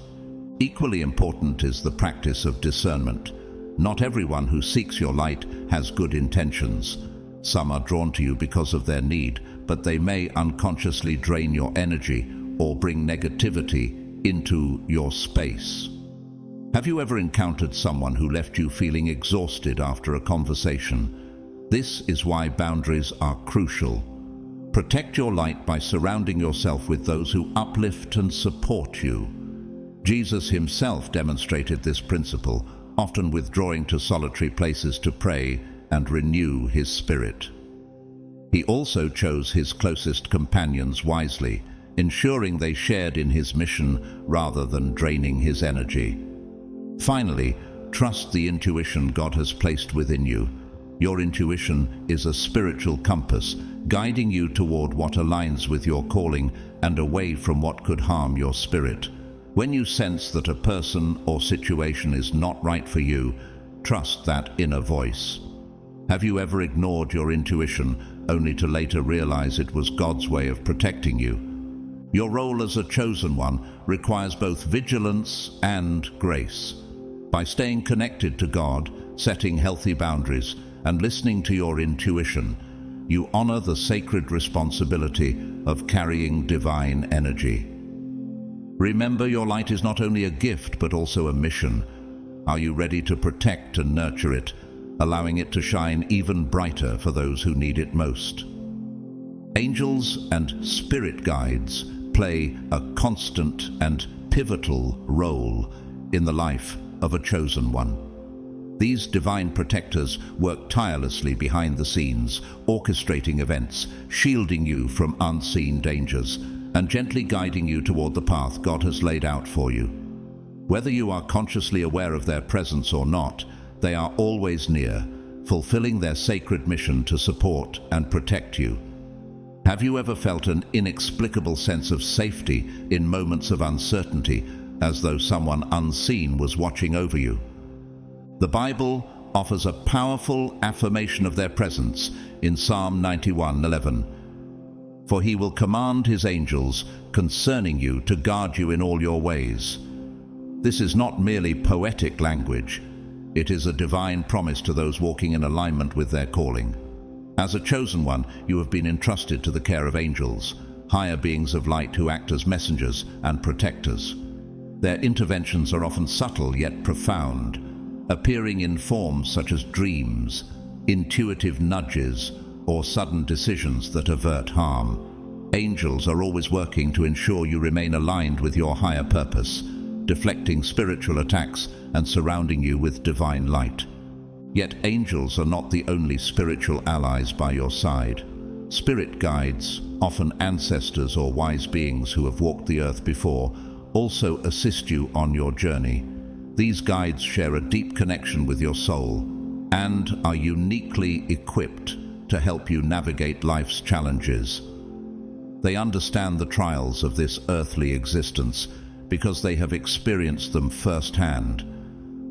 A: Equally important is the practice of discernment. Not everyone who seeks your light has good intentions. Some are drawn to you because of their need, but they may unconsciously drain your energy or bring negativity into your space. Have you ever encountered someone who left you feeling exhausted after a conversation? This is why boundaries are crucial. Protect your light by surrounding yourself with those who uplift and support you. Jesus himself demonstrated this principle, often withdrawing to solitary places to pray and renew his spirit. He also chose his closest companions wisely, ensuring they shared in his mission rather than draining his energy. Finally, trust the intuition God has placed within you. Your intuition is a spiritual compass, guiding you toward what aligns with your calling and away from what could harm your spirit. When you sense that a person or situation is not right for you, trust that inner voice. Have you ever ignored your intuition only to later realize it was God's way of protecting you? Your role as a chosen one requires both vigilance and grace. By staying connected to God, setting healthy boundaries, and listening to your intuition, you honor the sacred responsibility of carrying divine energy. Remember, your light is not only a gift but also a mission. Are you ready to protect and nurture it, allowing it to shine even brighter for those who need it most? Angels and spirit guides play a constant and pivotal role in the life of a chosen one. These divine protectors work tirelessly behind the scenes, orchestrating events, shielding you from unseen dangers, and gently guiding you toward the path God has laid out for you. Whether you are consciously aware of their presence or not, they are always near, fulfilling their sacred mission to support and protect you. Have you ever felt an inexplicable sense of safety in moments of uncertainty, as though someone unseen was watching over you? The Bible offers a powerful affirmation of their presence in Psalm 91:11. For he will command his angels concerning you to guard you in all your ways. This is not merely poetic language. It is a divine promise to those walking in alignment with their calling. As a chosen one, you have been entrusted to the care of angels, higher beings of light who act as messengers and protectors. Their interventions are often subtle yet profound, appearing in forms such as dreams, intuitive nudges, or sudden decisions that avert harm. Angels are always working to ensure you remain aligned with your higher purpose, deflecting spiritual attacks and surrounding you with divine light. Yet angels are not the only spiritual allies by your side. Spirit guides, often ancestors or wise beings who have walked the earth before, also assist you on your journey. These guides share a deep connection with your soul and are uniquely equipped to help you navigate life's challenges. They understand the trials of this earthly existence because they have experienced them firsthand.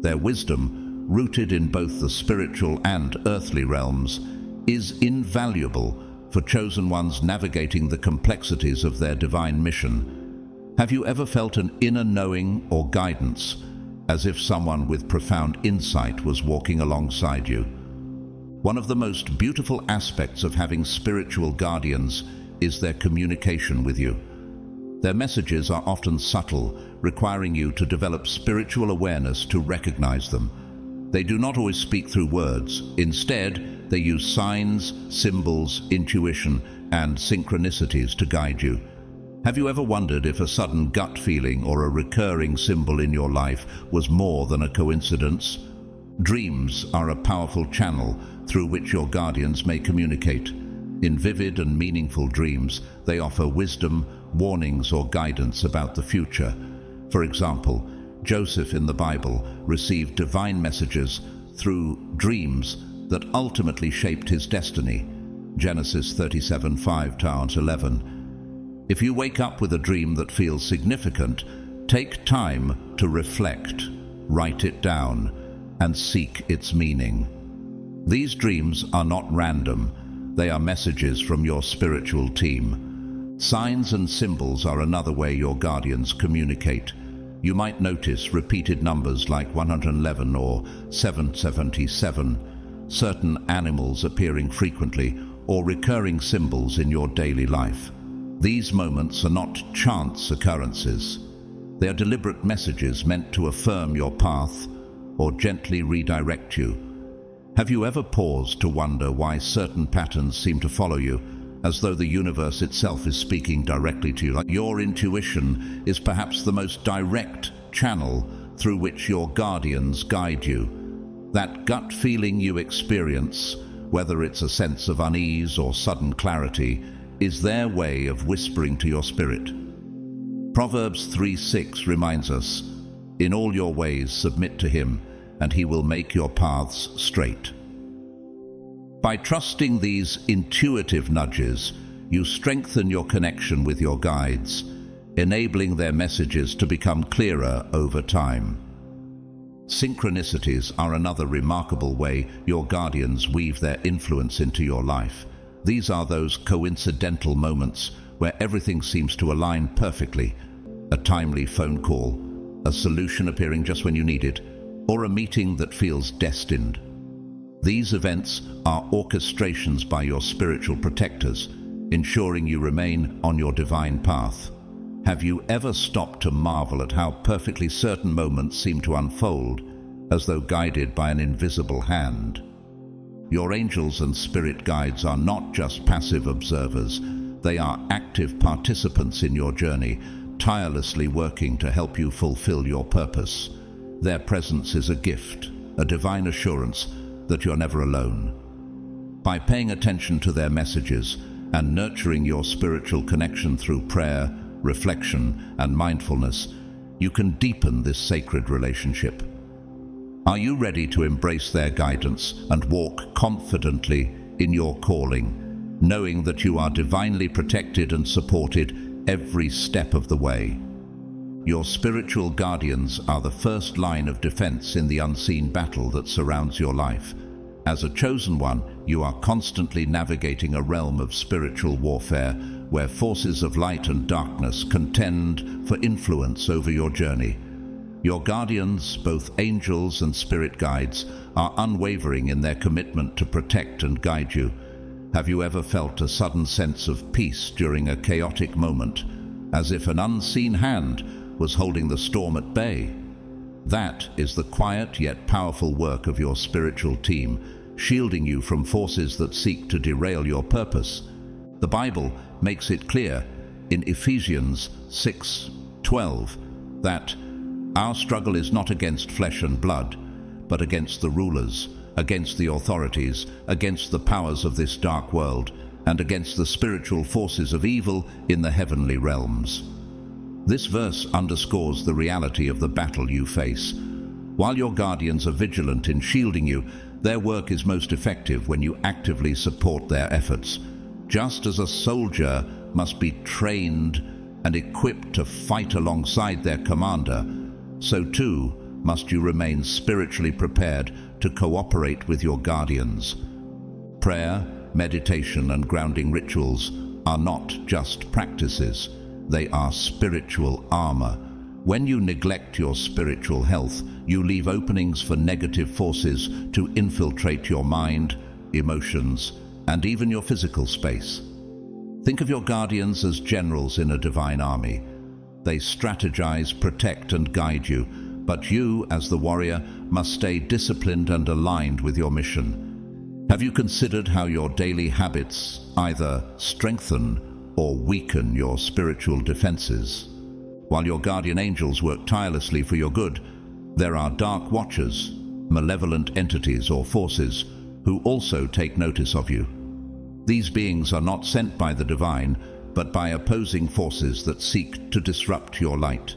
A: Their wisdom, rooted in both the spiritual and earthly realms, is invaluable for chosen ones navigating the complexities of their divine mission. Have you ever felt an inner knowing or guidance, as if someone with profound insight was walking alongside you? One of the most beautiful aspects of having spiritual guardians is their communication with you. Their messages are often subtle, requiring you to develop spiritual awareness to recognize them. They do not always speak through words. Instead, they use signs, symbols, intuition, and synchronicities to guide you. Have you ever wondered if a sudden gut feeling or a recurring symbol in your life was more than a coincidence? Dreams are a powerful channel through which your guardians may communicate. In vivid and meaningful dreams, they offer wisdom, warnings, or guidance about the future. For example, Joseph in the Bible received divine messages through dreams that ultimately shaped his destiny. Genesis 37:5-11. If you wake up with a dream that feels significant, take time to reflect, write it down, and seek its meaning. These dreams are not random. They are messages from your spiritual team. Signs and symbols are another way your guardians communicate. You might notice repeated numbers like 111 or 777, certain animals appearing frequently, or recurring symbols in your daily life. These moments are not chance occurrences. They are deliberate messages meant to affirm your path or gently redirect you. Have you ever paused to wonder why certain patterns seem to follow you, as though the universe itself is speaking directly to you? Like your intuition is perhaps the most direct channel through which your guardians guide you. That gut feeling you experience, whether it's a sense of unease or sudden clarity, is their way of whispering to your spirit. Proverbs 3:6 reminds us, "In all your ways submit to him, and he will make your paths straight." By trusting these intuitive nudges, you strengthen your connection with your guides, enabling their messages to become clearer over time. Synchronicities are another remarkable way your guardians weave their influence into your life. These are those coincidental moments where everything seems to align perfectly. A timely phone call, a solution appearing just when you need it, or a meeting that feels destined. These events are orchestrations by your spiritual protectors, ensuring you remain on your divine path. Have you ever stopped to marvel at how perfectly certain moments seem to unfold, as though guided by an invisible hand? Your angels and spirit guides are not just passive observers. They are active participants in your journey, tirelessly working to help you fulfill your purpose. Their presence is a gift, a divine assurance that you're never alone. By paying attention to their messages and nurturing your spiritual connection through prayer, reflection, and mindfulness, you can deepen this sacred relationship. Are you ready to embrace their guidance and walk confidently in your calling, knowing that you are divinely protected and supported every step of the way? Your spiritual guardians are the first line of defense in the unseen battle that surrounds your life. As a chosen one, you are constantly navigating a realm of spiritual warfare where forces of light and darkness contend for influence over your journey. Your guardians, both angels and spirit guides, are unwavering in their commitment to protect and guide you. Have you ever felt a sudden sense of peace during a chaotic moment, as if an unseen hand was holding the storm at bay? That is the quiet yet powerful work of your spiritual team, shielding you from forces that seek to derail your purpose. The Bible makes it clear in Ephesians 6:12 that our struggle is not against flesh and blood, but against the rulers, against the authorities, against the powers of this dark world, and against the spiritual forces of evil in the heavenly realms. This verse underscores the reality of the battle you face. While your guardians are vigilant in shielding you, their work is most effective when you actively support their efforts. Just as a soldier must be trained and equipped to fight alongside their commander, so too must you remain spiritually prepared to cooperate with your guardians. Prayer, meditation, and grounding rituals are not just practices. They are spiritual armor. When you neglect your spiritual health, you leave openings for negative forces to infiltrate your mind, emotions, and even your physical space. Think of your guardians as generals in a divine army. They strategize, protect, and guide you, but you, as the warrior, must stay disciplined and aligned with your mission. Have you considered how your daily habits either strengthen or weaken your spiritual defenses? While your guardian angels work tirelessly for your good, there are dark watchers, malevolent entities or forces, who also take notice of you. These beings are not sent by the divine, but by opposing forces that seek to disrupt your light.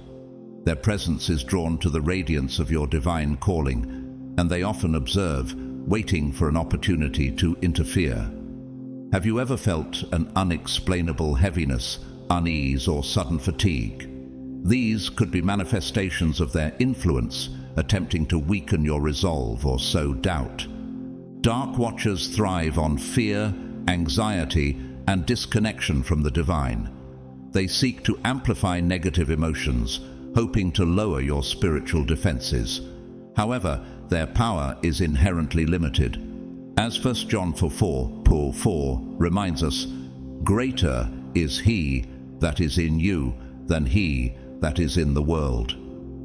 A: Their presence is drawn to the radiance of your divine calling, and they often observe, waiting for an opportunity to interfere. Have you ever felt an unexplainable heaviness, unease, or sudden fatigue? These could be manifestations of their influence, attempting to weaken your resolve or sow doubt. Dark watchers thrive on fear, anxiety, and disconnection from the divine. They seek to amplify negative emotions, hoping to lower your spiritual defenses. However, their power is inherently limited. As 1 John 4 reminds us, "Greater is he that is in you than he that is in the world."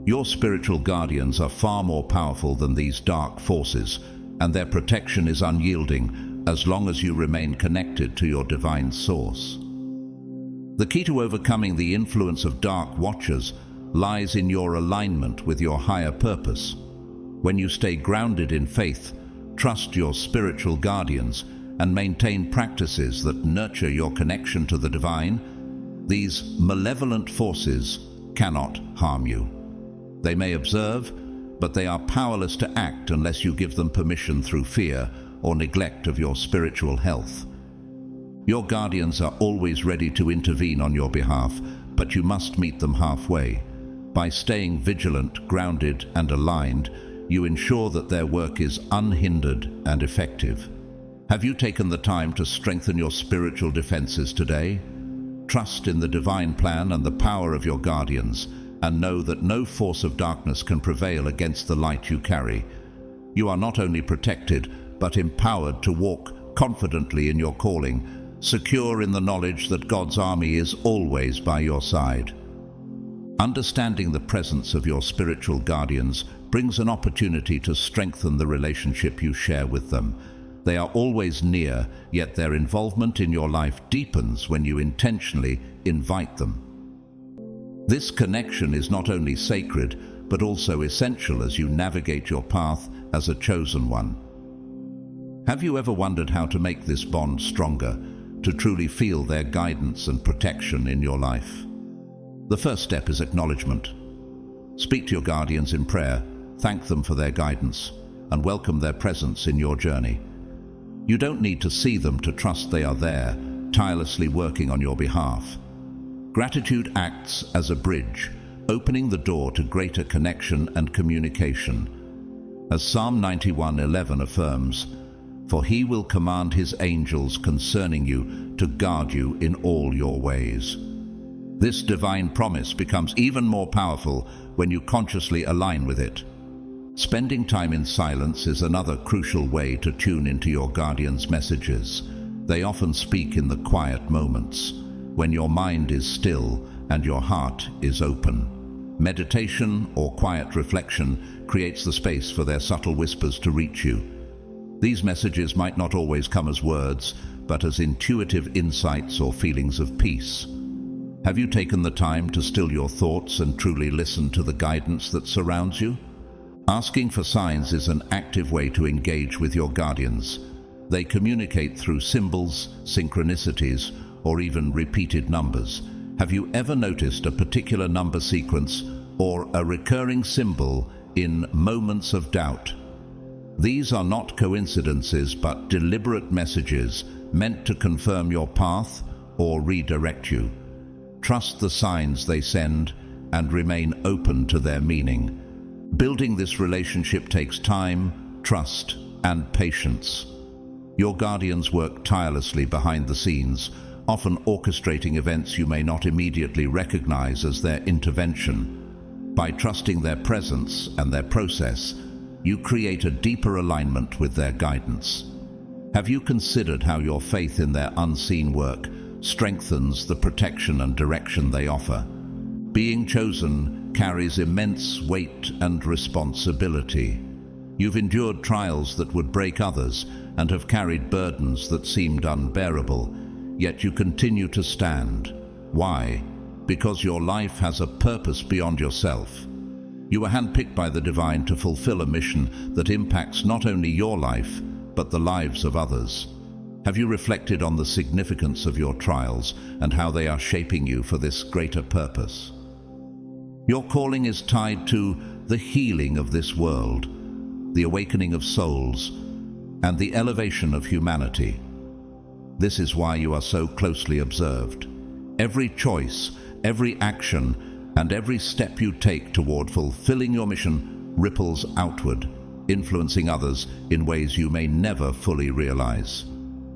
A: Your spiritual guardians are far more powerful than these dark forces, and their protection is unyielding as long as you remain connected to your divine source. The key to overcoming the influence of dark watchers lies in your alignment with your higher purpose. When you stay grounded in faith, trust your spiritual guardians, and maintain practices that nurture your connection to the divine, these malevolent forces cannot harm you. They may observe, but they are powerless to act unless you give them permission through fear or neglect of your spiritual health. Your guardians are always ready to intervene on your behalf, but you must meet them halfway. By staying vigilant, grounded, and aligned, you ensure that their work is unhindered and effective. Have you taken the time to strengthen your spiritual defenses today? Trust in the divine plan and the power of your guardians, and know that no force of darkness can prevail against the light you carry. You are not only protected, but empowered to walk confidently in your calling, secure in the knowledge that God's army is always by your side. Understanding the presence of your spiritual guardians brings an opportunity to strengthen the relationship you share with them. They are always near, yet their involvement in your life deepens when you intentionally invite them. This connection is not only sacred, but also essential as you navigate your path as a chosen one. Have you ever wondered how to make this bond stronger, to truly feel their guidance and protection in your life? The first step is acknowledgement. Speak to your guardians in prayer, thank them for their guidance, and welcome their presence in your journey. You don't need to see them to trust they are there, tirelessly working on your behalf. Gratitude acts as a bridge, opening the door to greater connection and communication. As Psalm 91:11 affirms, "For he will command his angels concerning you to guard you in all your ways." This divine promise becomes even more powerful when you consciously align with it. Spending time in silence is another crucial way to tune into your guardian's messages. They often speak in the quiet moments, when your mind is still and your heart is open. Meditation or quiet reflection creates the space for their subtle whispers to reach you. These messages might not always come as words, but as intuitive insights or feelings of peace. Have you taken the time to still your thoughts and truly listen to the guidance that surrounds you? Asking for signs is an active way to engage with your guardians. They communicate through symbols, synchronicities, or even repeated numbers. Have you ever noticed a particular number sequence or a recurring symbol in moments of doubt? These are not coincidences, but deliberate messages meant to confirm your path or redirect you. Trust the signs they send and remain open to their meaning. Building this relationship takes time, trust, and patience. Your guardians work tirelessly behind the scenes, often orchestrating events you may not immediately recognize as their intervention. By trusting their presence and their process, you create a deeper alignment with their guidance. Have you considered how your faith in their unseen work strengthens the protection and direction they offer? Being chosen carries immense weight and responsibility. You've endured trials that would break others and have carried burdens that seemed unbearable, yet you continue to stand. Why? Because your life has a purpose beyond yourself. You were handpicked by the divine to fulfill a mission that impacts not only your life, but the lives of others. Have you reflected on the significance of your trials and how they are shaping you for this greater purpose? Your calling is tied to the healing of this world, the awakening of souls, and the elevation of humanity. This is why you are so closely observed. Every choice, every action, and every step you take toward fulfilling your mission ripples outward, influencing others in ways you may never fully realize.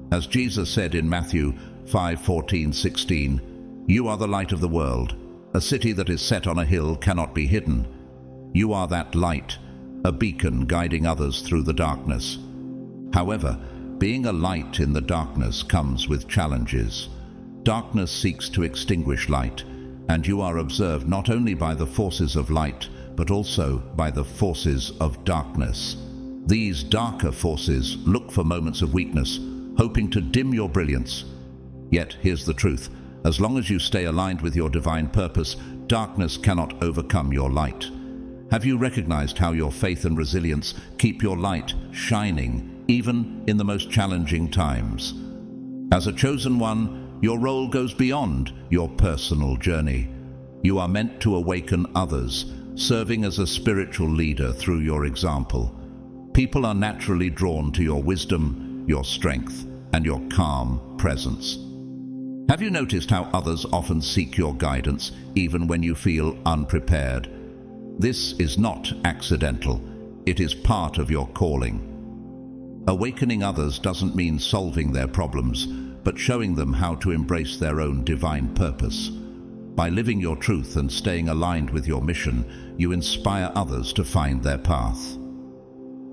A: As Jesus said in Matthew 5:14-16, "You are the light of the world. A city that is set on a hill cannot be hidden. You are that light, a beacon guiding others through the darkness." However, being a light in the darkness comes with challenges. Darkness seeks to extinguish light, and you are observed not only by the forces of light, but also by the forces of darkness. These darker forces look for moments of weakness, hoping to dim your brilliance. Yet here's the truth. As long as you stay aligned with your divine purpose, darkness cannot overcome your light. Have you recognized how your faith and resilience keep your light shining, even in the most challenging times? As a chosen one, your role goes beyond your personal journey. You are meant to awaken others, serving as a spiritual leader through your example. People are naturally drawn to your wisdom, your strength, and your calm presence. Have you noticed how others often seek your guidance, even when you feel unprepared? This is not accidental. It is part of your calling. Awakening others doesn't mean solving their problems, but showing them how to embrace their own divine purpose. By living your truth and staying aligned with your mission, you inspire others to find their path.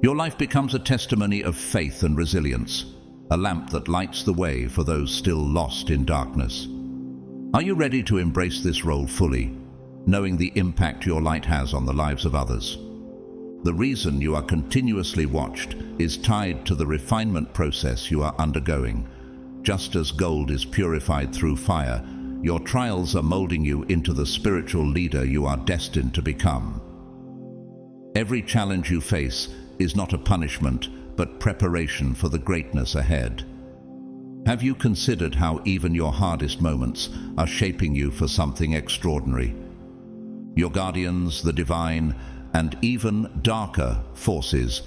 A: Your life becomes a testimony of faith and resilience, a lamp that lights the way for those still lost in darkness. Are you ready to embrace this role fully, knowing the impact your light has on the lives of others? The reason you are continuously watched is tied to the refinement process you are undergoing. Just as gold is purified through fire, your trials are molding you into the spiritual leader you are destined to become. Every challenge you face is not a punishment, but preparation for the greatness ahead. Have you considered how even your hardest moments are shaping you for something extraordinary? Your guardians, the divine, and even darker forces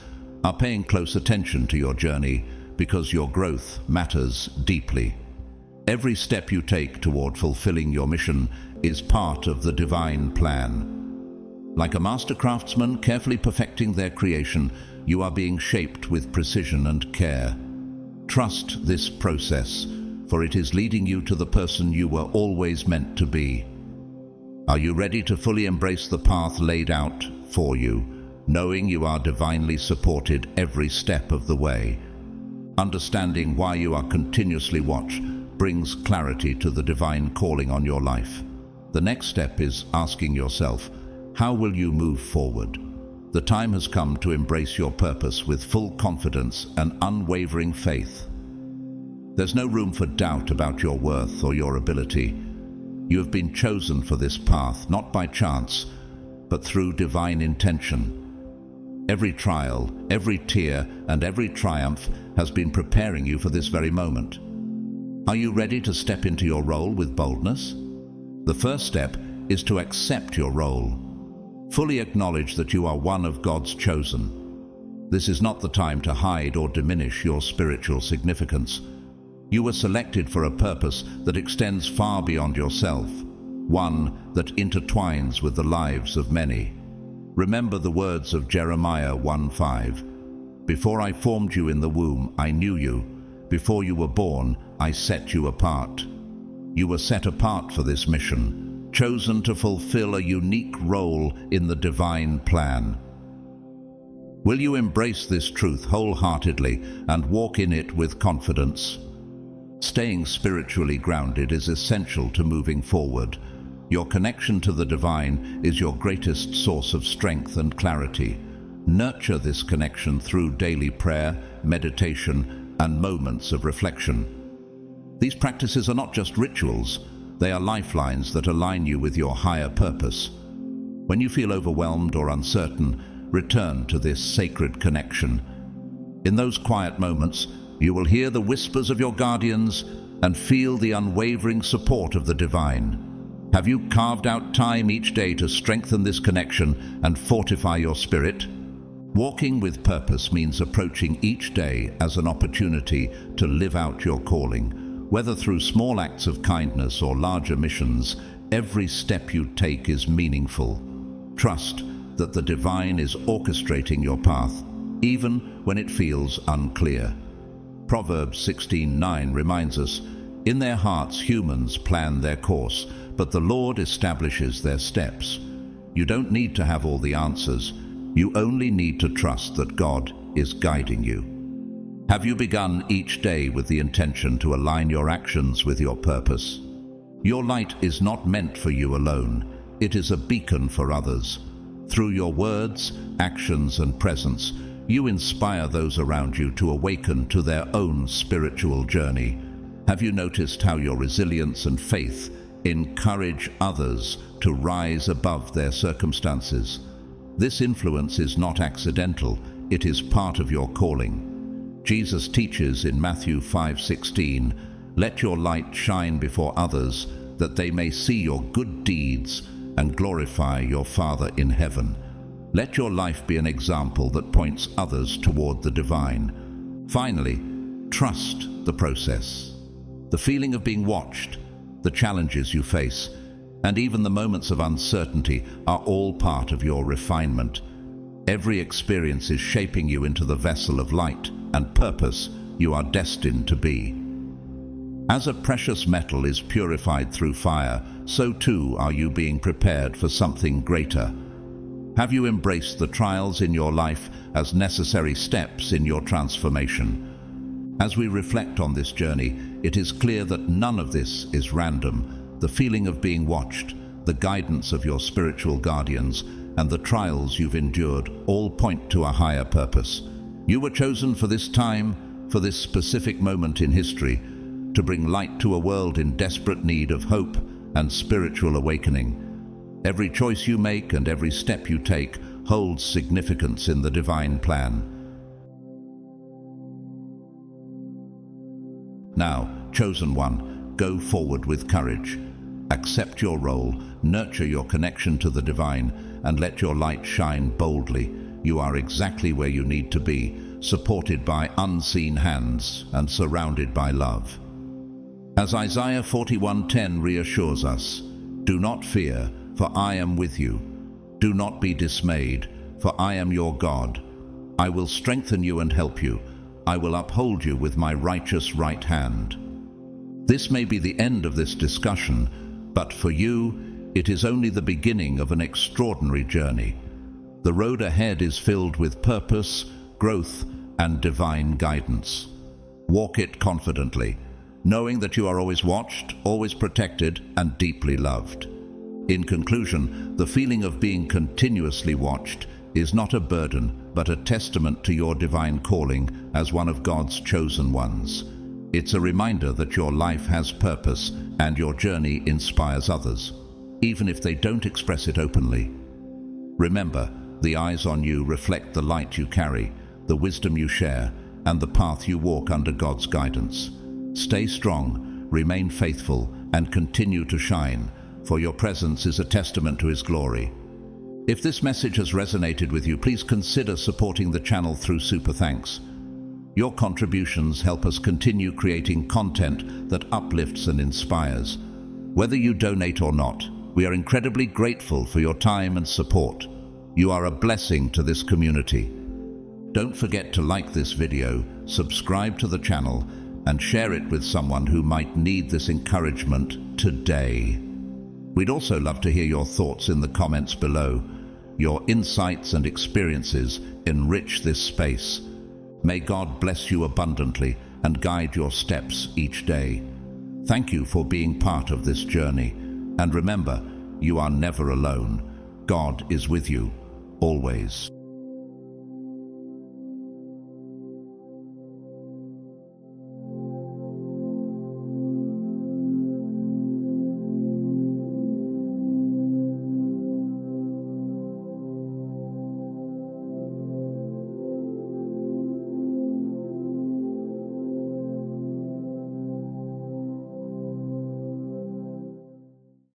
A: are paying close attention to your journey because your growth matters deeply. Every step you take toward fulfilling your mission is part of the divine plan. Like a master craftsman carefully perfecting their creation, you are being shaped with precision and care. Trust this process, for it is leading you to the person you were always meant to be. Are you ready to fully embrace the path laid out for you, knowing you are divinely supported every step of the way? Understanding why you are continuously watched brings clarity to the divine calling on your life. The next step is asking yourself, how will you move forward? The time has come to embrace your purpose with full confidence and unwavering faith. There's no room for doubt about your worth or your ability. You have been chosen for this path, not by chance, but through divine intention. Every trial, every tear, and every triumph has been preparing you for this very moment. Are you ready to step into your role with boldness? The first step is to accept your role. Fully acknowledge that you are one of God's chosen. This is not the time to hide or diminish your spiritual significance. You were selected for a purpose that extends far beyond yourself, one that intertwines with the lives of many. Remember the words of Jeremiah 1:5. Before I formed you in the womb, I knew you. Before you were born, I set you apart. You were set apart for this mission, chosen to fulfill a unique role in the divine plan. Will you embrace this truth wholeheartedly and walk in it with confidence? Staying spiritually grounded is essential to moving forward. Your connection to the divine is your greatest source of strength and clarity. Nurture this connection through daily prayer, meditation, and moments of reflection. These practices are not just rituals, they are lifelines that align you with your higher purpose. When you feel overwhelmed or uncertain, return to this sacred connection. In those quiet moments, you will hear the whispers of your guardians and feel the unwavering support of the divine. Have you carved out time each day to strengthen this connection and fortify your spirit? Walking with purpose means approaching each day as an opportunity to live out your calling. Whether through small acts of kindness or larger missions, every step you take is meaningful. Trust that the divine is orchestrating your path, even when it feels unclear. Proverbs 16:9 reminds us, in their hearts humans plan their course, but the Lord establishes their steps. You don't need to have all the answers. You only need to trust that God is guiding you. Have you begun each day with the intention to align your actions with your purpose? Your light is not meant for you alone. It is a beacon for others. Through your words, actions, and presence, you inspire those around you to awaken to their own spiritual journey. Have you noticed how your resilience and faith encourage others to rise above their circumstances? This influence is not accidental, it is part of your calling. Jesus teaches in Matthew 5:16, "Let your light shine before others, that they may see your good deeds and glorify your Father in heaven." Let your life be an example that points others toward the divine. Finally, trust the process. The feeling of being watched, the challenges you face, and even the moments of uncertainty are all part of your refinement. Every experience is shaping you into the vessel of light and purpose you are destined to be. As a precious metal is purified through fire, so too are you being prepared for something greater. Have you embraced the trials in your life as necessary steps in your transformation? As we reflect on this journey, it is clear that none of this is random. The feeling of being watched, the guidance of your spiritual guardians, and the trials you've endured all point to a higher purpose. You were chosen for this time, for this specific moment in history, to bring light to a world in desperate need of hope and spiritual awakening. Every choice you make and every step you take holds significance in the divine plan. Now, chosen one, go forward with courage. Accept your role, nurture your connection to the divine, and let your light shine boldly. You are exactly where you need to be, supported by unseen hands and surrounded by love. As Isaiah 41:10 reassures us, "Do not fear, for I am with you. Do not be dismayed, for I am your God. I will strengthen you and help you. I will uphold you with my righteous right hand." This may be the end of this discussion, but for you, it is only the beginning of an extraordinary journey. The road ahead is filled with purpose, growth, and divine guidance. Walk it confidently, knowing that you are always watched, always protected, and deeply loved. In conclusion, the feeling of being continuously watched is not a burden, but a testament to your divine calling as one of God's chosen ones. It's a reminder that your life has purpose and your journey inspires others, even if they don't express it openly. Remember, the eyes on you reflect the light you carry, the wisdom you share, and the path you walk under God's guidance. Stay strong, remain faithful, and continue to shine, for your presence is a testament to His glory. If this message has resonated with you, please consider supporting the channel through Super Thanks. Your contributions help us continue creating content that uplifts and inspires. Whether you donate or not, we are incredibly grateful for your time and support. You are a blessing to this community. Don't forget to like this video, subscribe to the channel, and share it with someone who might need this encouragement today. We'd also love to hear your thoughts in the comments below. Your insights and experiences enrich this space. May God bless you abundantly and guide your steps each day. Thank you for being part of this journey. And remember, you are never alone. God is with you, always.